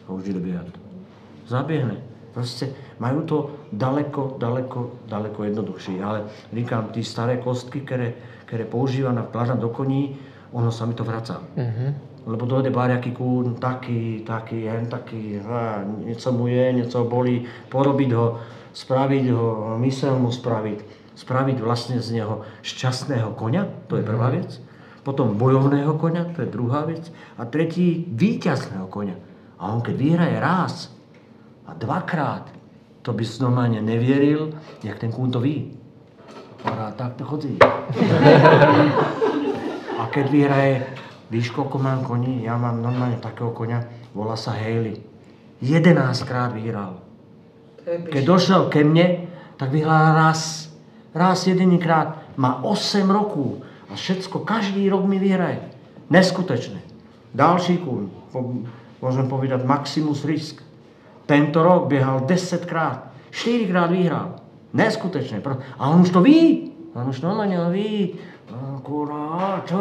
a už ide biehať. Zabiehne. Proste majú to daleko jednoduchšie. Ale říkám, tí staré kostky, ktoré používam a vkladám do koní, ono sa mi to vracá. Lebo dojde báriaký kún, taký, niečo mu je, niečo bolí, porobiť ho, spraviť ho, myseľ mu spraviť vlastne z neho šťastného koňa, to je prvá vec. Potom bojovného koňa, to je druhá vec. A tretí víťazného koňa. A on keď vyhraje raz a dvakrát, to by si normálne nevieril, jak ten kún to ví. A tak to chodí. A keď vyhraje, víš, koľko mám koní? Ja mám normálne takého koňa, volá sa Haley. 11 krát vyhral. Keď došiel ke mne, tak vyhral raz jedinýkrát. Má 8 rokov a všetko, každý rok mi vyhraje. Neskutečné. Ďalší kúň, môžem povedať Maximus Risk. Tento rok biehal 10 krát, 4 krát vyhral. Neskutečné. A on už to ví. On už normálne ví. Kurá, čo?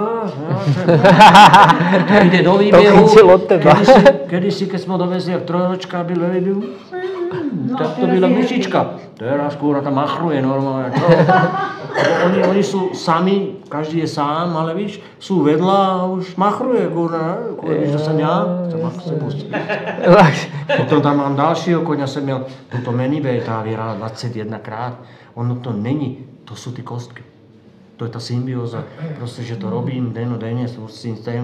Ide do výbehu. Kedysi, keď sme dovezli, jak trojročka byl ve výbehu, tak to byla myšička. Teraz kúra tam machruje normálne. Oni sú sami, každý je sám, ale víš, sú vedľa a už machruje kúra. Víš, to sa ňa, sa pustí. Potom tam mám dalšího koňa, som měl tuto Menibé, tá vyhrala 21 krát. Ono to není, to sú ty kostky. To je tá symbióza, proste, že to robím denne,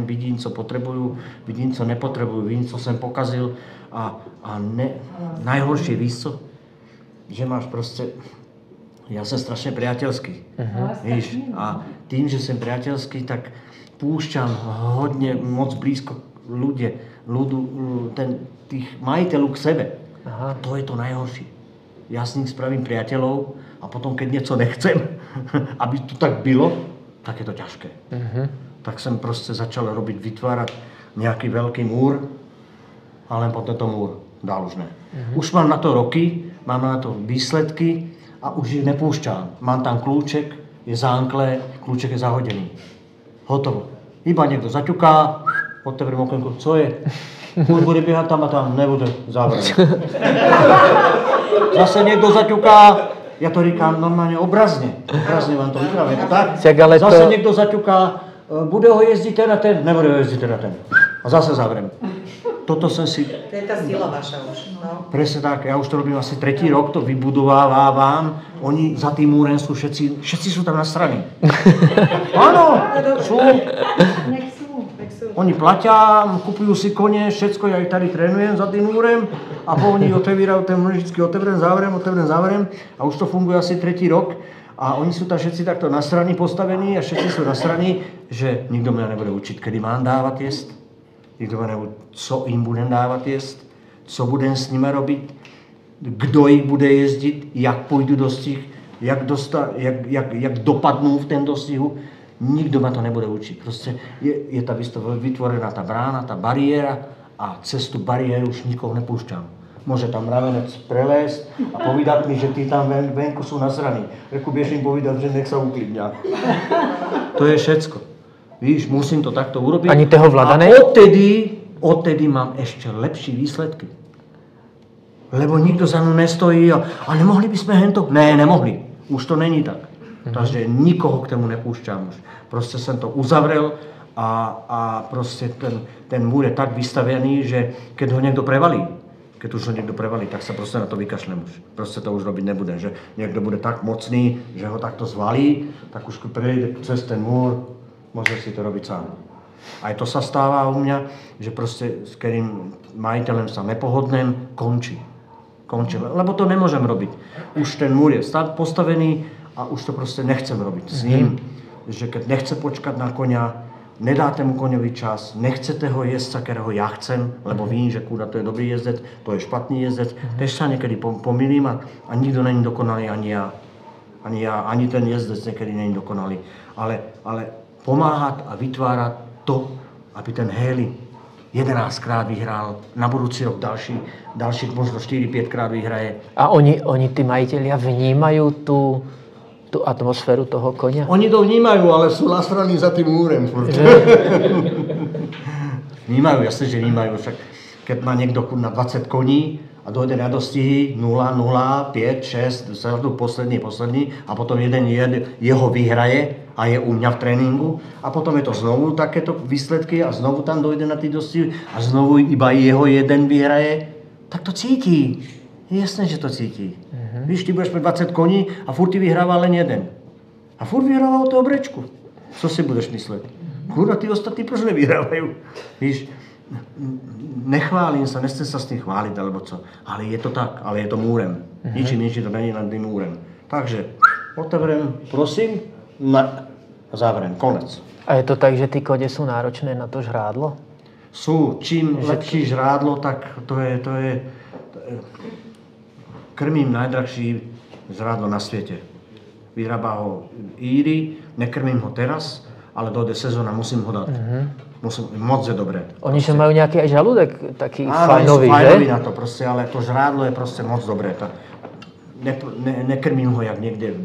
vidím, co potrebujú, vidím, co nepotrebujú, vidím, co som pokazil a najhoršie, víš co? Že máš proste, ja som strašne priateľský, víš, a tým, že som priateľský, tak púšťam hodne, moc blízko tých majiteľov k sebe. Aha. To je to najhoršie. Ja s nich spravím priateľov a potom, keď niečo nechcem, aby to tak bylo, tak je to ťažké. Tak som proste začal vytvárať nejaký veľký múr, ale potom to múr dal už ne. Už mám na to roky, mám na to výsledky a už ich nepúšťam. Mám tam kľúček, je zánklé, kľúček je zahodený. Hotovo. Iba niekto zaťuká, otvorím okienko, co je? Už bude biehať tam a tam, nebude, závrať. Zase niekto zaťuká, ja to říkám normálne obrazne vám to vypravím. Zase niekto zaťuká, bude ho jezdiť ten a ten, nebude ho jezdiť ten a ten. A zase zavriem. Toto som si... To je tá sila vaša už, no. Presne tak, ja už to robím asi 3. rok, to vybudovávam. Oni za tým múrem sú všetci sú tam na strane. Áno, sú. Nech sú. Oni platia, kupujú si kone, všetko, ja ich tady trénujem za tým múrem a po oni otevírajú ten múr, vždycky otevřem, závrem a už to funguje asi 3. rok a oni sú tam všetci takto na strane postavení a všetci sú na strane, že nikto mňa nebude učiť, kedy mám dávať jesť, nikto mňa nebude, co im budem dávať jesť, co budem s nimi robiť, kdo ich bude jezdiť, jak pôjdu do stih, jak dopadnú v ten dostihu. Nikto ma to nebude učiť. Proste je tá vytvorená tá brána, tá bariéra a cez tú bariéru už nikoho nepúšťam. Môže tam mravenec prelésť a povedať mi, že tí tam venku sú nasraní. Reku, vieš im povedať, že nech sa uklidňa. To je všetko. Víš, musím to takto urobiť. Ani toho Vlada a odtedy mám ešte lepšie výsledky. Lebo nikto za mnou nestojí a nemohli by sme hento? Ne, nemohli. Už to není tak. Takže nikoho k tomu nepúšťam už. Proste som to uzavrel a proste ten múr je tak vystavený, že keď ho niekto prevalí, tak sa proste na to vykašlem už. Proste to už robiť nebudem, že niekto bude tak mocný, že ho takto zvalí, tak už keď prejde cez ten múr, môže si to robiť sám. Aj to sa stáva u mňa, že proste s ktorým majiteľem sa nepohodnem, končí. Lebo to nemôžem robiť. Už ten múr je postavený a už to proste nechcem robiť s ním. Že keď nechce počkať na koňa, nedáte mu koňový čas, nechcete ho jezdca, ktorého ja chcem, lebo vím, že kúda to je dobrý jezdec, to je špatný jezdec. Tež sa niekedy pomýlim a nikto není dokonalý, ani ja, ani ten jezdec niekedy není dokonalý. Ale pomáhať a vytvárať to, aby ten Héli 11 krát vyhral, na budúci rok ďalších možno 4-5 krát vyhraje. A oni tí majitelia vnímajú tú atmosféru toho konia? Oni to vnímajú, ale sú nasraní za tým múrem. Vnímajú, jasne, že vnímajú. Však keď má niekto na 20 koní a dojde na dostihy 0, 0, 5, 6, sradu posledný a potom jeden jeho vyhraje a je u mňa v tréningu a potom je to znovu takéto výsledky a znovu tam dojde na tí dostihy a znovu iba jeho jeden vyhraje, tak to cíti. Jasné, že to cíti. Víš, ty budeš mať 20 koní a furt ti vyhráva len jeden. A furt vyhráva o toho brečku. Co si budeš mysleť? Kurva, tí ostatní proč nevyhrávajú? Víš, nechválim sa, nechcem sa s tým chváliť, alebo co. Ale je to tak, ale je to múrem. Ničím to není nad tým múrem. Takže otvorím, prosím, a záverem, konec. A je to tak, že tí kone sú náročné na to žrádlo? Sú. Čím lepší žrádlo, tak to je krmím najdrahší žrádlo na svete. Vyrába ho Íry, nekrmím ho teraz, ale dojde sezóna, musím ho dať. Moc je dobré. Oni že majú nejaký aj žalúdek taký fajnový, že? Fajnový na to proste, ale to žrádlo je proste moc dobré. Nekrmím ho jak niekde v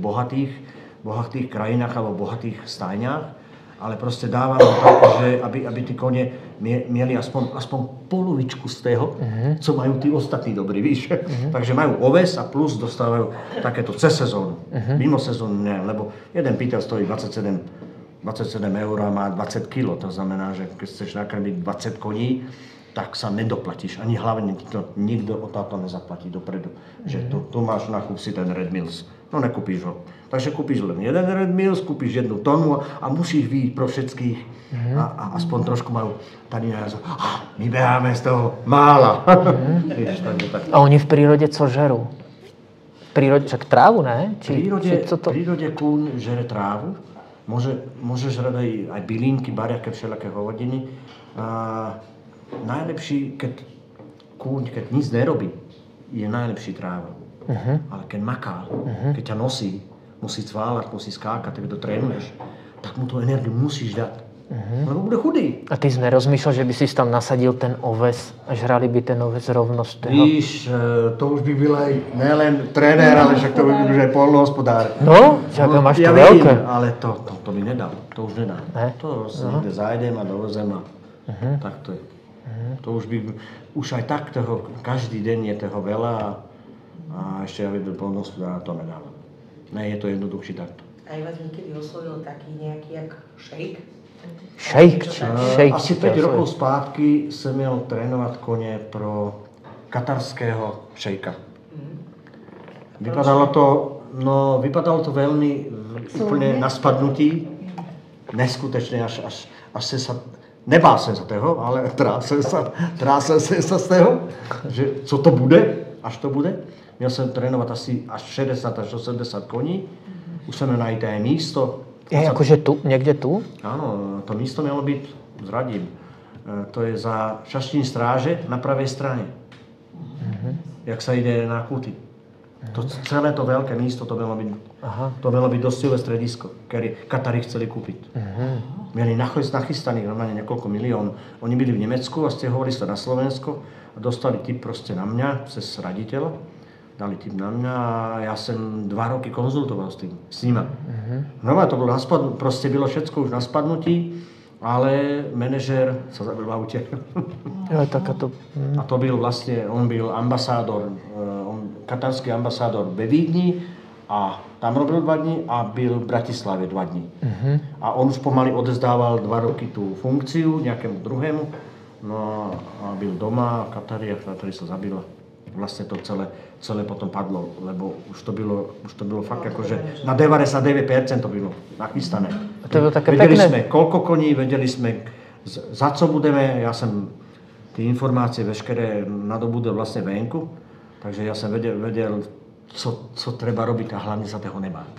bohatých krajinách alebo bohatých stajniach, ale proste dávam ho tak, že aby tí kone mieli aspoň polovičku z toho, co majú tí ostatní dobrí, víš. Takže majú oves a plus dostávajú takéto cez sezónu. Mimo sezónu ne, lebo jeden pytel stojí 27 eur a má 20 kg. To znamená, že keď chceš nakrmiť 20 koní, tak sa nedoplatíš. Ani hlavne ti to nikto o táto nezaplatí dopredu. Že tu máš, nakúp si ten Red Mills. No nekúpíš ho. Takže kúpíš len jeden Red Mills, kúpíš 1 tonu a musíš vyjít pro všetkých. A aspoň trošku majú tady názor. My beháme z toho mála. A oni v prírode co žerú? V prírode, však trávu, ne? V prírode kúň žere trávu. Môže žrať aj bylinky, bariaké, všelaké hovodiny. Najlepší, keď nic nerobí, je najlepší tráva. Ale keď maká, keď ťa nosí, musí cváľať, musí skákať, keď to trénuješ, tak mu tú energiu musíš dať. Lebo bude chudý. A ty si nerozmýšľal, že by si tam nasadil ten oves a žrali by ten oves rovno z toho? Víš, to už by byl aj nelen trénér, ale však to by byl už aj polnohospodár. No, však máš to veľké. Ale to by nedal, to už nedá. To si niekde zajdem a dovozem a tak to je. To už by, už aj tak toho, každý deň je toho veľa a ešte ja vedel polnohospodára, to nedávam. Ne, je to jednoduchší takto. Aj vás niekedy oslovil taký nejaký jak šejk? Šejk. Asi 5 rokov zpátky som měl trénovať kone pro katarského šejka. Vypadalo to veľmi úplne na spadnutí. Neskutečne, až sa... Nebál som sa toho, ale trásel sa z toho, že co to bude, až to bude. Měl som trénovať asi až 60 až 80 koní. Už som najít aj místo. Je akože tu, niekde tu? Áno, to místo mělo byť, zradím. To je za šaštín stráže na pravej strane. Jak sa ide na Kuty. To celé to veľké místo, to malo byť dosť stredisko, ktoré Katari chceli kúpiť. Mieli nachystaných normálne niekoľko milión. Oni byli v Nemecku a stiahovali sa na Slovensko a dostali tip proste na mňa, cez raditeľa. Dali tip na mňa a ja som 2 roky konzultoval s nima. Normálne to bolo proste bylo všetko už na spadnutí, ale manažér sa zabil v aute. A to byl vlastne, on byl ambasádor, katarský ambasádor ve Vídni a tam robil 2 dní a byl v Bratislave 2 dní. A on už pomaly odezdával 2 roky tú funkciu nejakému druhému. No a byl doma a Katari sa zabila. Vlastne to celé potom padlo, lebo už to bylo fakt akože na 99% to bylo nachystané. Vedeli sme, koľko koní, vedeli sme, za co budeme. Ja som tie informácie veškeré nadobudol vlastne venku, takže ja som vedel co treba robiť a hlavne sa toho nebáť.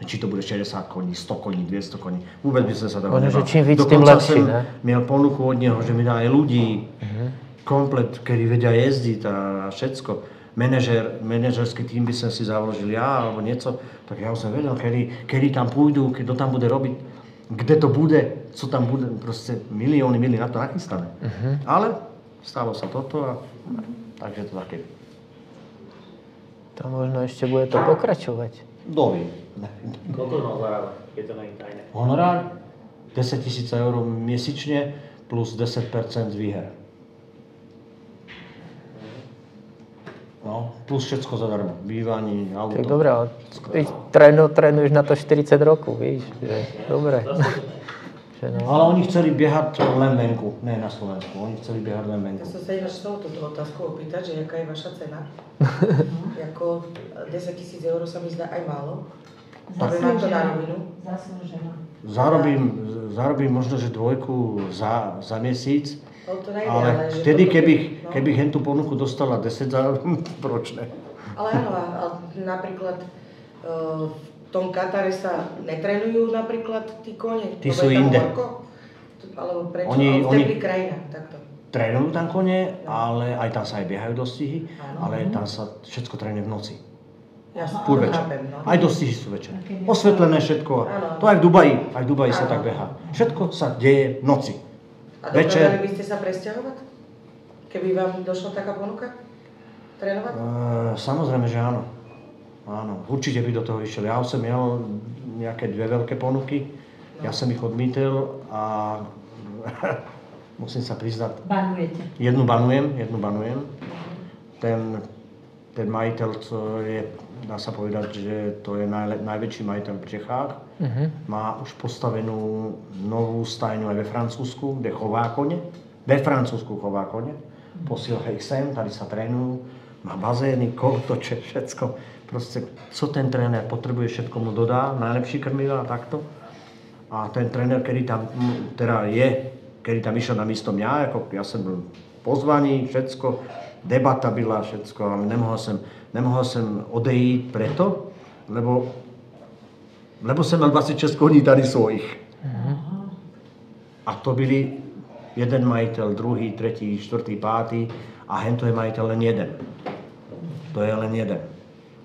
Či to bude 60 koní, 100 koní, 200 koní, vôbec by som sa toho nebál. Dokonca som miel ponuku od neho, že mi dá aj ľudí, komplet, ktorí vedia jezdiť a všetko. Manažerský tým by som si založil ja alebo niečo, tak ja už som vedel, kedy tam pôjdu, kto tam bude robiť, kde to bude, co tam bude, proste milióny na to nachystané. Ale stalo sa toto a takže to také. To možno ešte bude to pokračovať. Dovie. Koľko mal zarábať? Je to tajné. Honorár 10 000 eur měsíčně plus 10% z výher. No, plus všetko zadarmo. Bývanie, auto. Tak dobré, ale trénuješ na to 40 rokov, víš, že dobre. Ale oni chceli biehať len venku, ne na Slovensku. Oni chceli biehať len venku. Ja som sa ináč túto otázku opýtať, že jaká je vaša cena? Jako 10 000 eur sa mi zdá aj málo. Poviem to na rovinu. Zarobím možno, že 2 za měsíc. To nejde, ale vtedy, keby hen tú ponuku dostala 10 za proč ne? Ale áno, a napríklad v tom Katare sa netrénujú napríklad tí kone? Tí sú inde. Alebo prečo? V teplých krajinách takto? Trénujú tam kone, ale aj tam sa aj biehajú dostihy, ale tam sa všetko trénuje v noci. Jasne, to chápem, no. Aj dostihy sú večer. Osvetlené všetko. To aj v Dubaji sa tak behá. Všetko sa deje v noci. A dokázali by ste sa presťahovať? Keby vám došla taká ponuka? Trénovať? Samozrejme, že áno. Áno, určite by do toho išiel. Ja som mal nejaké 2 veľké ponuky. Ja som ich odmítal a musím sa priznať. Banujete? Jednu banujem. Ten majiteľ, co je, dá sa povedať, že to je najväčší majiteľ v Čechách. Má už postavenú novú stajňu aj ve Francúzsku, kde chová kone. Ve Francúzsku chová kone. Posiela ich sem, tady sa trénujú. Má bazény, kortoče, všetko. Proste, co ten tréner potrebuje, všetko mu dodá. Najlepší krmivá a takto. A ten tréner, ktorý tam teda je, ktorý tam išiel na místo mňa, ako ja som bol pozvaný, všetko. Debata byla, všetko. A nemohol som odejít preto, lebo som mal 26 koní tady svojich. A to byli jeden majiteľ, druhý, tretí, štvrtý, pátý a hento je majiteľ len jeden. To je len jeden.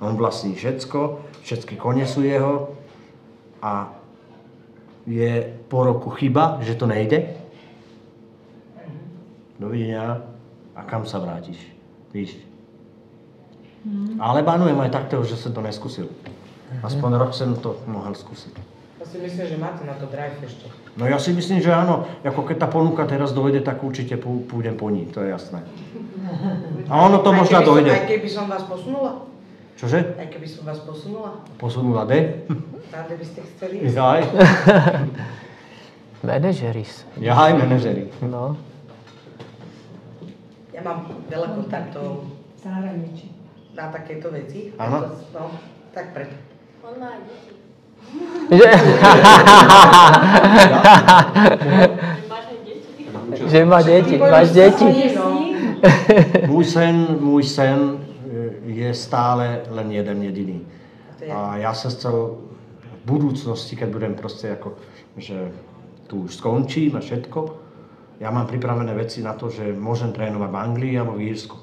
On vlastní všetko, všetky kone sú jeho a je po roku chyba, že to nejde. Dovidenia a kam sa vrátiš, víš. Ale banujem aj takto, že som to neskúsil. Aspoň rok som to mohol skúsiť. Ja si myslím, že máte na to drive ešte. No ja si myslím, že áno. Ako keď tá ponuka teraz dojde, tak určite pôjdem po ní, to je jasné. A ono to možno dojde. Aj keby som vás posunula? Čože? Aj keby som vás posunula? Posunula de? Tam, kde by ste chceli ísť? Jaj. Manažeris. Jaj, manažeri. No. Ja mám veľa kontaktov Zahraničí. na takéto veci. Áno. No, tak preto. On má aj deti. Máš aj deti? Že má deti, máš deti. Môj sen je stále len jeden jediný. A ja sa chcel v budúcnosti, keď budem proste ako, že tu už skončím a všetko, ja mám pripravené veci na to, že môžem trénovať v Anglii alebo v Írsku.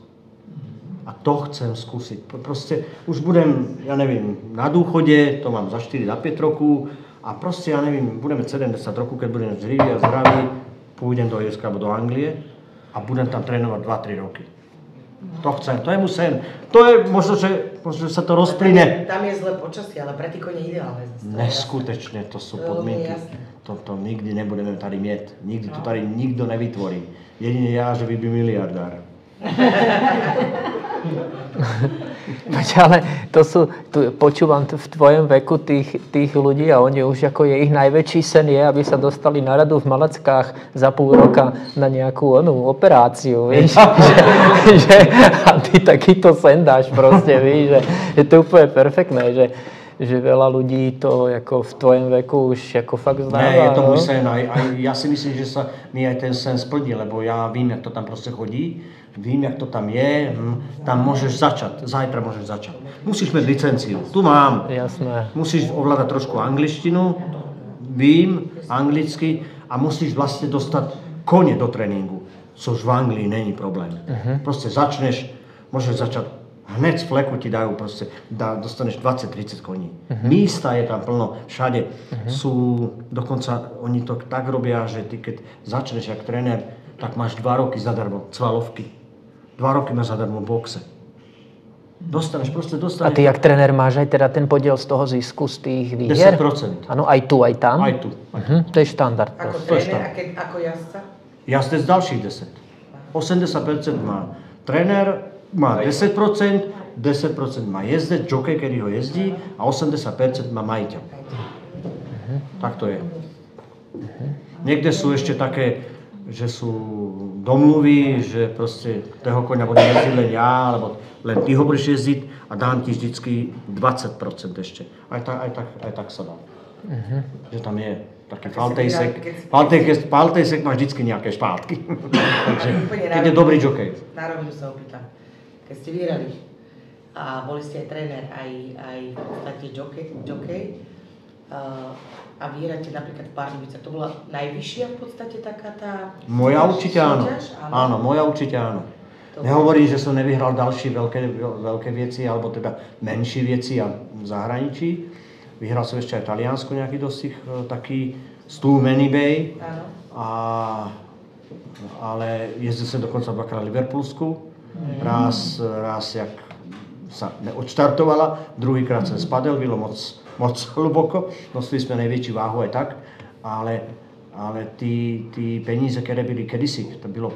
A to chcem skúsiť. Proste už budem, ja neviem, na dôchode, to mám za 4, za 5 rokov a proste, ja neviem, budeme 70 rokov, keď budem živý a zdravý, pôjdem do Irska alebo do Anglie a budem tam trénovať 2-3 roky. To chcem, to je môj sen. To je možno, že sa to rozplyne. Tam je zlé počasie, ale pre tí kone ideálne. Neskutečne, to sú podmienky. To nikdy nebudeme tady mieť. Nikdy to tady nikto nevytvorí. Jedine ja, že by miliardár. Ale počúvam v tvojom veku tých ľudí a oni už ako je ich najväčší sen je, aby sa dostali na radu v Malackách za pol roka na nejakú operáciu, vieš, že a ty takýto sen dáš proste, vieš, že to je úplne perfektné, že veľa ľudí to ako v tvojom veku už ako fakt zdáva. Ne, je to môj sen a ja si myslím, že sa mi aj ten sen splní, lebo ja vím, jak to tam proste chodí, vím, jak to tam je, tam môžeš začať, zajtra môžeš začať. Musíš mať licenciu, tu mám. Jasné. Musíš ovládať trošku angličtinu, vím anglicky a musíš vlastne dostať kone do tréningu, což v Anglii není problém. Proste začneš, môžeš začať hneď z fleku ti dajú proste, dostaneš 20-30 koní. Místa je tam plno, všade sú, dokonca oni to tak robia, že ty keď začneš jak tréner, tak máš 2 roky zadarmo cvalovky. 2 roky máš zadarmo boxe. Dostaneš. A ty jak tréner máš aj teda ten podiel z toho zisku z tých výhier? 10%. Áno, aj tu, aj tam? Aj tu. To je štandard. Ako tréner a ako jazdca? Jazdec ďalších 10. 80% má tréner, má 10%, 10% má jezdec, jockey, ktorý ho jezdí a 80% má majiteľ. Tak to je. Niekde sú ešte také, že sú domluvy, že proste toho koňa budem jezdiť len ja, alebo len ty ho budeš jezdiť a dám ti vždycky 20% ešte. Aj tak sa dá. Že tam je taký faltejsek má vždycky nejaké špátky. Takže keď je dobrý jockey. Na rovinu sa opýtam. Keď ste vyhrali a boli ste aj tréner, aj v podstate jockey a vyhráte napríklad v Pardubicách, to bola najvyššia v podstate taká tá Moja určite áno. súťaž? Áno, moja určite áno. Nehovorím, že som nevyhral ďalšie veľké veci, alebo teda menšie veci a v zahraničí. Vyhral som ešte aj v Taliansku nejaký dosť taký Stu Many Bay, ale jezdil som dokonca dvakrát Liverpoolsku. Raz jak sa neodštartovala, druhýkrát som spadel, bylo moc hluboko, nosili sme najväčšiu váhu aj tak, ale tí peníze, ktoré byli kedysi, to bylo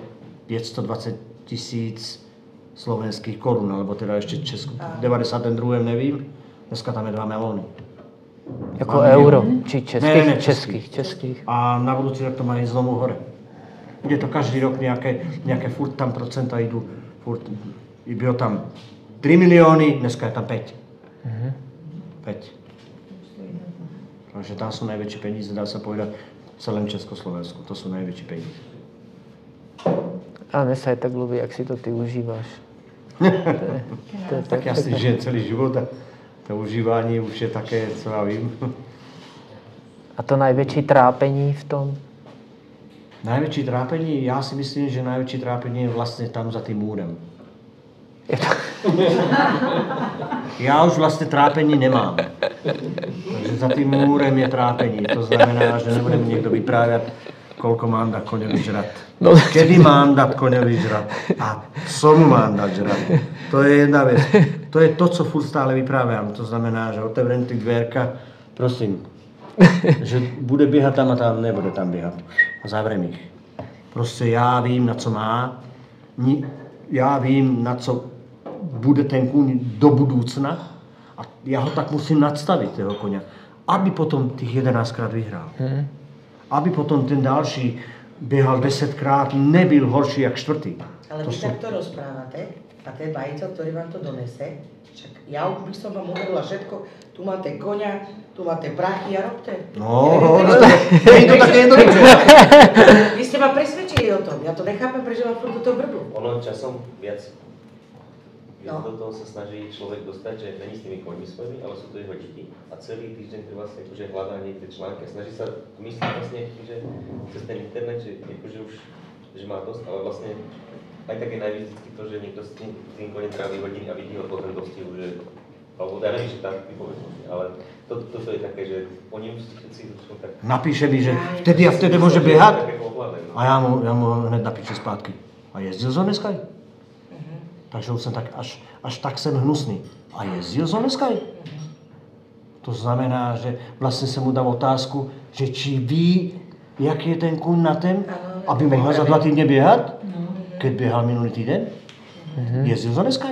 520 000 slovenských korun, alebo teda ešte v 92. nevím, dneska tam je 2 milióny. Ako euro, či českých? A na budúci rok to má ísť znovu hore. Bude to každý rok nejaké furt tam procenta idú. Bylo tam 3 milióny, dneska je tam 5. 5. Takže tam sú najväčšie peníze, dá sa povedať, v celém Československu. To sú najväčšie peníze. A mne sa aj tak ľúbi, jak si to ty užívaš. Tak ja si žijem celý život a to užívanie už je také, co ja vím. A to najväčšie trápení v tom? Najväčšie trápenie? Ja si myslím, že najväčšie trápenie je vlastne tam za tým múrem. Ja už vlastne trápenie nemám. Takže za tým múrem je trápenie. To znamená, že nebudem niekto vyprávět, koľko mám dať koňovi žrat. Kedy mám dať koňovi žrat a co mu mám dať žrat. To je jedna vec. To je to, co furt stále vyprávěm. To znamená, že otevřem ty dvierka, prosím, že bude běhat tam a tam, nebude tam běhat. A zavrem ich. Prostě já vím, na co má. Já vím, na co bude ten kůň do budoucna. A já ho tak musím nadstavit, toho koně, aby potom těch 11krát vyhrál. Aby potom ten další běhal 10krát, nebyl horší jak čtvrtý. Ale vy takto rozprávate a ten majiteľ, ktorý vám to donese, však ja už by som vám hovorila všetko, tu máte koňa, tu máte brachy a robte. No, je to také jednoduché. Vy ste ma presvedčili o tom, ja to nechápem, prečo vám furt do toho brbu. Ono časom viac do toho sa snaží človek dostať, že není s tými koňmi svojimi, ale sú to jeho deti. A celý týždeň to vlastne akože hľadá niekde články a snaží sa myslieť vlastne, že cez ten internet, že akože už že má dosť, ale vlastne aj také najvyzitky to, že niekto s tým koním tráví hodiny a vidí ho potom dostihu, že alebo ja neviem, že tam vypovedz, ale toto je také, že oni už všetci sú tak... Napíše mi, že vtedy a vtedy môže behať a ja mu hned napíšu zpátky. A jezdil zo dneska? Takže už som tak, až tak jsem hnusný. A jezdil zo dneska? To znamená, že vlastne som mu dal otázku, že či ví, jaký je ten kůň na ten, aby mohla za 2 týdne běhat, keď běhal minulý týden. Jezdil zo dneska?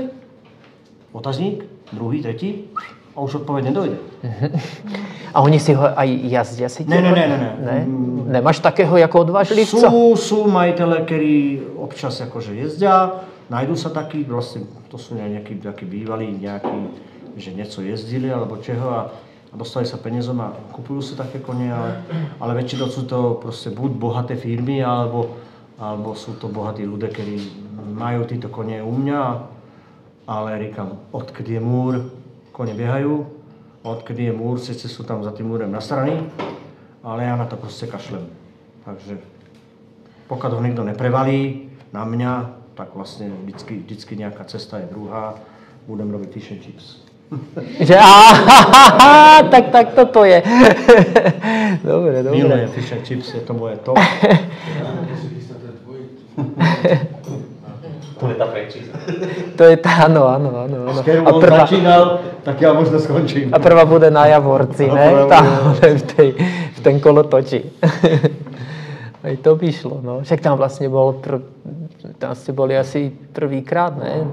Otazník, druhý, tretí, a už odpověď nedojde. A oni si ho aj jazdia si? Ne. Nemáš takého jako odvážlivca? Sú majitele, ktorí občas akože jezdia, najdú sa takí, vlastne to sú nejakí bývalí, že něco jezdili alebo čeho a dostali sa peniazom a kupujú sa také koně, ale väčšinou sú to prostě buď bohaté firmy, alebo sú to bohatí ľudia, ktorí majú tyto koně u mňa, ale říkám, odkedy je múr, koně běhajú, odkedy je múr, sice sú tam za tým múrem nasraní, ale ja na to prostě kašlem. Takže pokud ho někdo neprevalí na mňa, tak vlastně vždycky nějaká cesta je druhá, budem robiť fish and chips. Že tak toto je. Dobre. Milujem fish and chips, je to moje top. To je tá franchise. To je tá, áno. S kterou on začínal, tak ja možno skončím. A prvá bude na Javorci, ne? Tam v ten kolotoči. Aj to by šlo, no. Však tam vlastne tam ste boli asi prvýkrát, ne?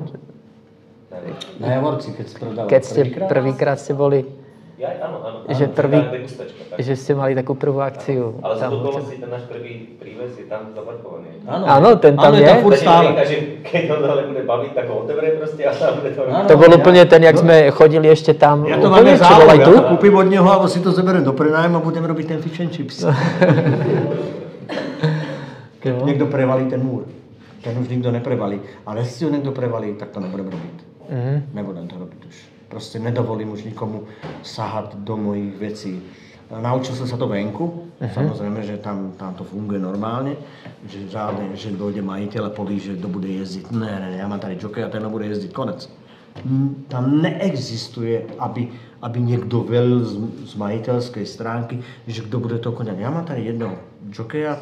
Na Javorci, keď si prodával Keď ste prvýkrát ste boli, Áno. že ste mali takú prvú akciu. Ale za okolností ten náš prvý príves je tam zaparkovaný. Áno, ten tam je. Furt stále. Keď on ale bude baviť, tak ho otevrie proste a tam bude to robiť. To bol úplne ten, jak sme chodili ešte tam. Ja to úplne, mám čo bol aj tu? ja kúpim od neho, alebo si to zoberiem do prenájmu a budem robiť ten fish and chips. Keď niekto prevalí ten múr, ten už nikto neprevalí. Ale si ho niekto prevalí, tak to nebudem robiť. Nebudem to robiť už. Proste nedovolím už nikomu sahat do mojich vecí. Naučil som sa to venku, samozrejme, že tam to funguje normálne, že žádne, že dojde majiteľ a poví, že kto bude jezdiť. Ne, ja mám tady jockey a ten bude jezdiť, konec. Tam neexistuje, aby niekto velil z majiteľskej stránky, že kto bude to koňať. Ja mám tady jednoho jockeya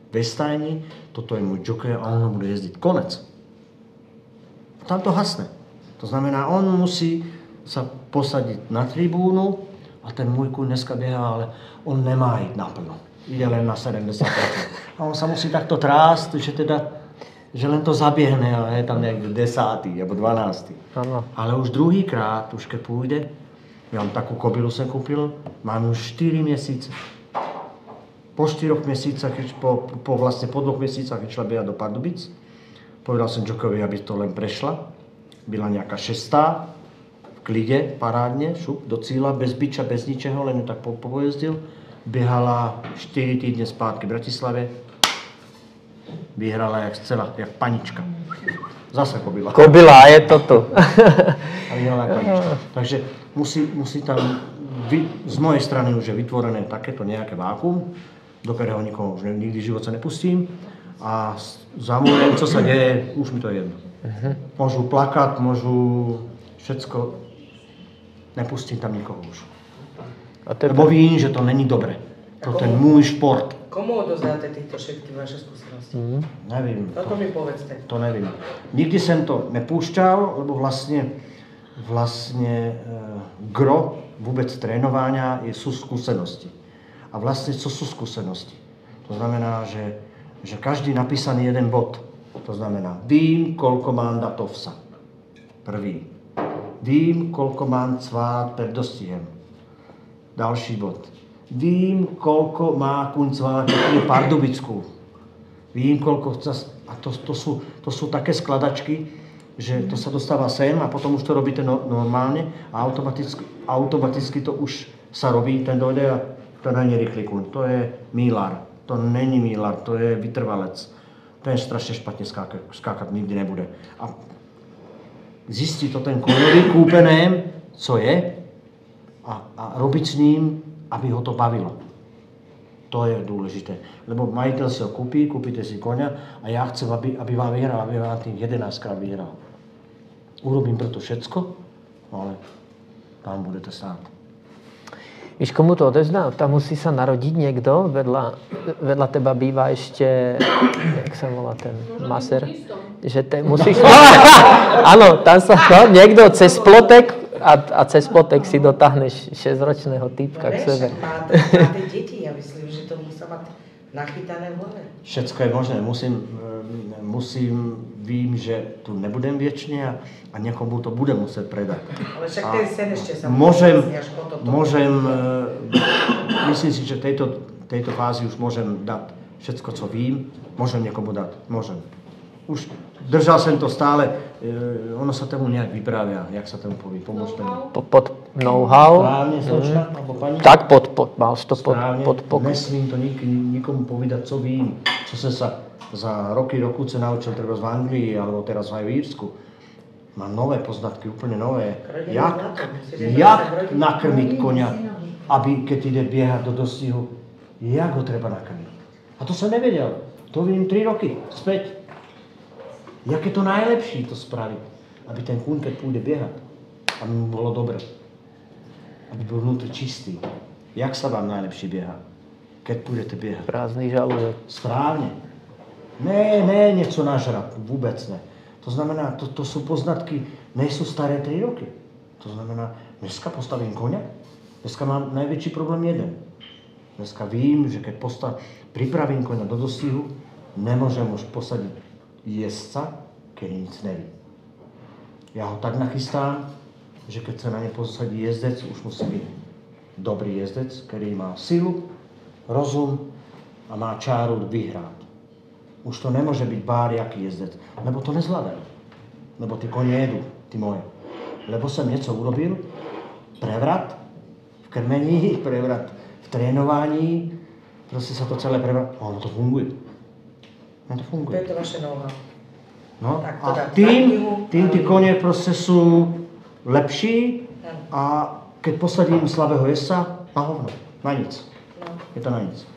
ve stajni, toto je môj jockey a on bude jezdiť, konec. Tam to hasne. To znamená, on musí sa posadiť na tribúnu a ten môj kůň dneska běhá, ale on nemá jít naplno. Ide len na 70%. A on sa musí takto trást, že len to zabiehne, ale je tam niekde 10. alebo 12. Ano. Ale už druhýkrát, už keď pôjde, ja mám takú kobylu som kúpil, mám už 4 měsíce. Po 4 měsícach, po 2 měsícach išla běhat do Pardubic. Povedal som jockeyovi, aby to len prešla. Byla nejaká 6. v klide, parádne, šup, do cíla, bez biča, bez ničeho, len ju tak pojezdil. Běhala 4 týdne zpátky v Bratislave. Vyhrala jak panička. Zase kobyla. Kobyla, je to tu. A vyhrala jak panička. Takže musí tam, z mojej strany už je vytvorené takéto nejaké vákuum, do ktorého nikoho už nikdy v živote nepustím. A za môžem, co sa deje, už mi to je jedno. Môžu plakať, môžu všetko, nepustím tam nikoho už. Lebo vím, že to není dobre. To ten môj šport. Komu odozdáte týchto všetky vaše skúsenosti? Nevím. Toto mi povedzte. To nevím. Nikdy som to nepúšťal, lebo vlastne gro vôbec trénovania sú skúsenosti. A vlastne co sú skúsenosti? To znamená, že každý napísaný jeden bod. To znamená, vím, koľko mám dát ovsa. Prvý. Vím, koľko mám cvát pred dostihem. Další bod. Vím, koľko má kuň cvát v Pardubicku. Vím, koľko chce... A to sú také skladačky, že to sa dostáva sem a potom už to robíte normálne a automaticky to už sa robí, ten dojde a to není rýchly kuň. To je mílar. To není mílar, to je vytrvalec. Ten strašne špatne skákať nikdy nebude. A zistí to ten koňovi kúpené, co je, a robiť s ním, aby ho to bavilo. To je dôležité. Lebo majiteľ si ho kúpite si koňa a ja chcem, aby vám vyhral, aby vám tých 11 krát vyhral. Urobím preto všetko, ale tam budete stáť. Víš, komu to odezdá? Tam musí sa narodiť niekto, vedľa teba býva ešte, jak sa volá ten maser? Že musíš... Áno, tam sa niekto cez plotek a cez plotek si dotáhneš 6-ročného týpka k sebe. Má tie deti, ja myslím, že to musí mať nachytané v hlave. Všetko je možné. Vím, že tu nebudem viečne a niekomu to budem musieť predať. Ale však ten sen ešte sa myslím si, že tejto fázi už môžem dať všetko, co vím, môžem niekomu dať. Môžem. Už držal som to stále, ono sa tomu nejak vypráva, jak sa tomu povie, pomôžte mi. Pod know-how. Správne, slečna, alebo pani? Tak mal to pod pokoj. Nesmím to nikomu povedať, co vím, čo som sa za roky naučil treba v Anglii, alebo teraz aj v Írsku. Mám nové poznatky, úplne nové. Jak nakrmiť koňa, aby keď ide biehať do dostihu, jak ho treba nakrmiť. A to som nevedel. To vím 3 roky späť. Jak je to najlepší to spraviť, aby ten kůň, keď pôjde biehať, aby mu bolo dobre. Aby bol vnútri čistý. Jak sa vám najlepšie bieha, keď pôjdete biehať? Prázdny žalúdok. Správne. Ne, niečo nažrať, vôbec ne. To znamená, to sú poznatky, nejsú staré 3 roky. To znamená, dneska postavím koňa, dneska mám najväčší problém jeden. Dneska vím, že keď pripravím koňa do dostihu, nemôžem už posadiť jezdca, keď nic neví. Ja ho tak nachystám, že keď sa na ne posadí jezdec, už musí byť dobrý jezdec, ktorý má silu, rozum a má čáru vyhrať. Už to nemôže byť báriaký jezdec, lebo to nezvládajú. Lebo tí koni jedú, tí moje. Lebo som niečo urobil, prevrat v krmení, prevrat v trénovaní, proste sa to celé prevrat, a ono to funguje. To je to vaše know-how. No a tým tí konie proste sú lepší a keď posadím slabého jezdca, na hovno, na nic. Je to na nic.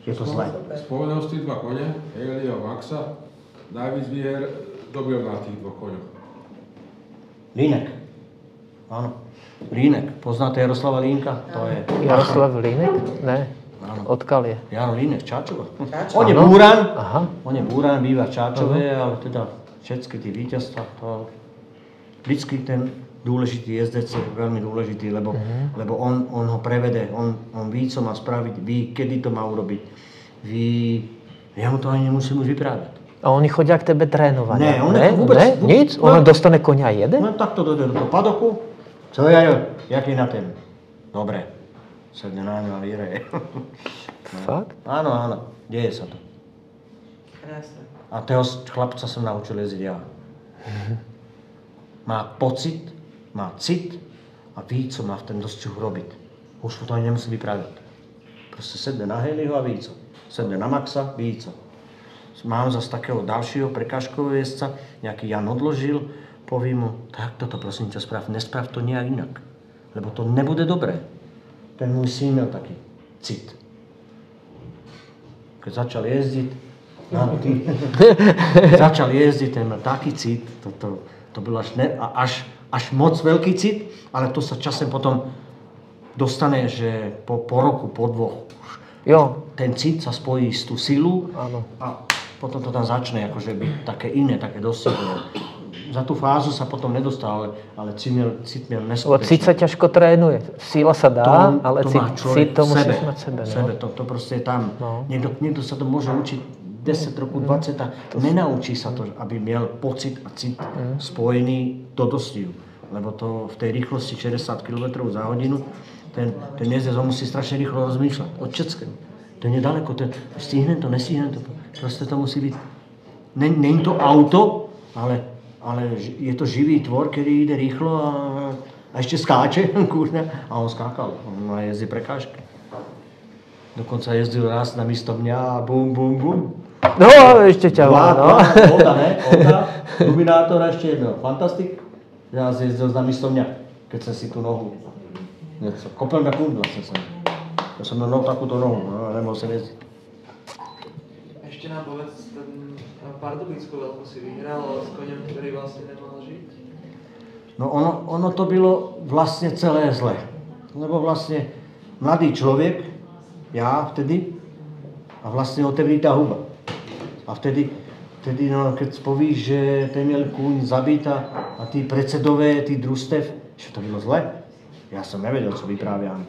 Je to zlé. Spomenul si 2 kone, Haley a Maxa. Najvíc výher dobil na tých 2 koňoch. Línek. Áno. Línek. Poznáte Jaroslava Línka? To je... Jaroslav Línek? Ne. Odkiaľ je? Jaro Línek, Čáčova. On je búran. Aha. On je búran, býva v Čáčove, ale teda všetky tie víťazstva, to... Vždycky ten dôležitý jezdec je veľmi dôležitý, lebo on ho prevede, on ví, co má spraviť, ví, kedy to má urobiť. Ja mu to ani nemusím už vyprávať. A oni chodia k tebe trénovať? Ne, on vôbec. Nic? On dostane konia a jede? No takto dojde do toho padoku. Co Jajo, jaký na ten? Dobre. Sedne na ňu a vyhraje. Fakt? Áno, deje sa to. Krásne. A toho chlapca som naučil jezdiť ja. Má pocit, má cit a ví, co má v ten dostih robiť. Už mu to ani nemusí vyprávať. Proste sedne na Haleyho a ví co. Sedne na Maxa, ví co. Mám zase takého dalšieho prekážkového jezdca, nejaký Jan odložil, povím mu, tak toto prosím ťa sprav, nesprav to nejak inak. Lebo to nebude dobré. Ten môj syn mal taký cit. Keď začal jezdiť, ten mal taký cit, to bol až moc veľký cit, ale to sa časem potom dostane, že po roku, po 2, ten cit sa spojí s tú silu a potom to tam začne akože byť také iné, také dostihy. Za tú fázu sa potom nedostal, ale cit miel neskutečný. Cit sa ťažko trénuje. Sila sa dá, ale cit to musíš mať sebe. To proste je tam. No. Niekto sa to môže učiť 10 rokov, 20 a nenaučí sa to, aby miel pocit a cit spojený do dostihu. Lebo to v tej rýchlosti 60 km za hodinu, ten jezdec musí strašne rýchlo rozmýšľať. Od všetkého. To je nedaleko, stihnem to, nestihnem to. Proste to musí byť. Není to auto, ale je to živý tvor, ktorý ide rýchlo a ešte skáče, kurňa. A on skákal, on má jezdí prekážky. Dokonca jezdil raz na místo mňa a bum, bum, bum. No, ešte ťa Olda, Luminátor a ešte jedno. Fantastik. Ja jezdil na místo mňa, keď som si tú nohu kopel na kúň vlastne som. Ja som mal takúto nohu, no, nemohol som jezdiť. Ešte nám povedz, ten Pardubickú veľkú si vyhral s koňom, ktorý vlastne nemal žiť. No ono to bylo vlastne celé zle. Lebo vlastne mladý človek, ja vtedy, a vlastne otevrí tá huba. A vtedy no, keď povíš, že ten měl kůň zabít a tí predsedové, tí družstev, že to bylo zle. Ja som nevedel, co vypráviam.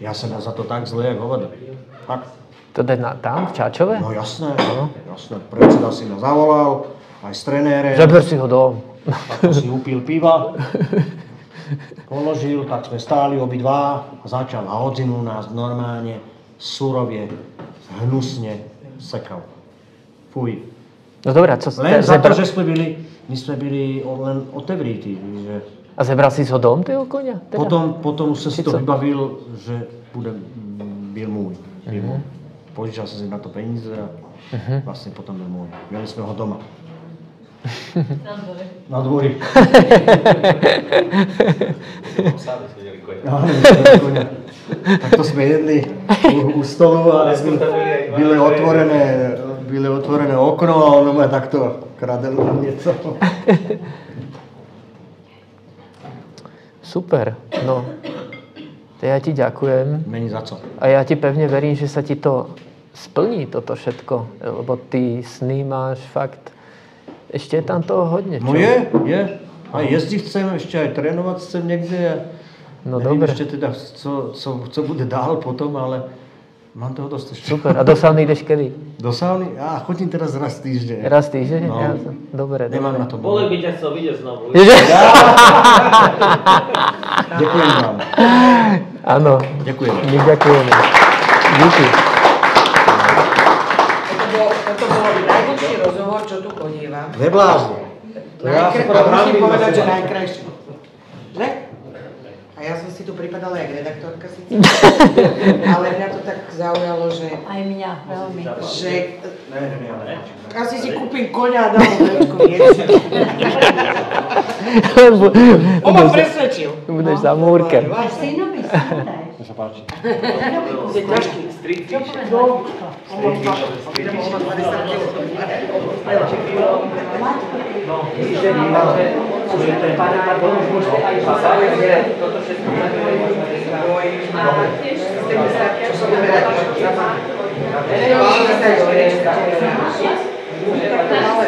Ja som za to tak zle, jak hovado. Fakt. To jde tam, v Čáčove? No jasné, jasné. Predseda si ma zavolal, aj s trenérem. Žeber si ho dom. Tak si upil piva, položil, tak sme stáli obidva a začal. A odzinu nás normálne surovie, hnusne sekal. Fuj. No dobré, co Len za to, že my sme byli len otevrití. Že... A zebral si ho dom, toho konia? Teda? Potom som si to vybavil, že byl môj. Požičal som si na to peníze a vlastne potom byl môj. Měli sme ho doma. Na dvori. Sále sme jedli koňa. Áno, koňa. Tak to sme jedli u stolu a byli otvorené okno a ono ma takto kradel na nieco. Super, no. To ja ti ďakujem. Není za co. A ja ti pevne verím, že sa ti to splní, toto všetko. Lebo ty sny máš fakt. Ešte je tam toho hodne, čo? No je. Aj jezdiť chcem, ešte aj trénovať chcem niekde. No neviem dobre. ešte teda, co bude dál potom, ale mám toho dosť ešte. Super. A do sauny ideš kedy? Do sauny? Chodím teraz raz týždeň. Raz týždeň? No. Ja, dobre. Nemám na to Bolek by ťa chcel vidieť znovu. Ďakujem vám. Áno. Ďakujem. My ďakujeme. Díky. Toto bol najdlhší rozhovor, čo tu chodívam. Neblázni. Musím povedať, že najkrajší. Že? A ja som si tu pripadala jak redaktorka síce, ale mňa to tak zaujalo, že... Aj mňa, veľmi. Že... Asi si kúpim koňa a dám ho veľkú viecu. On ma presvedčil. Budeš za múrke. A synovi daj. To sa páči. Je ťažký. Čo povedal? Ale...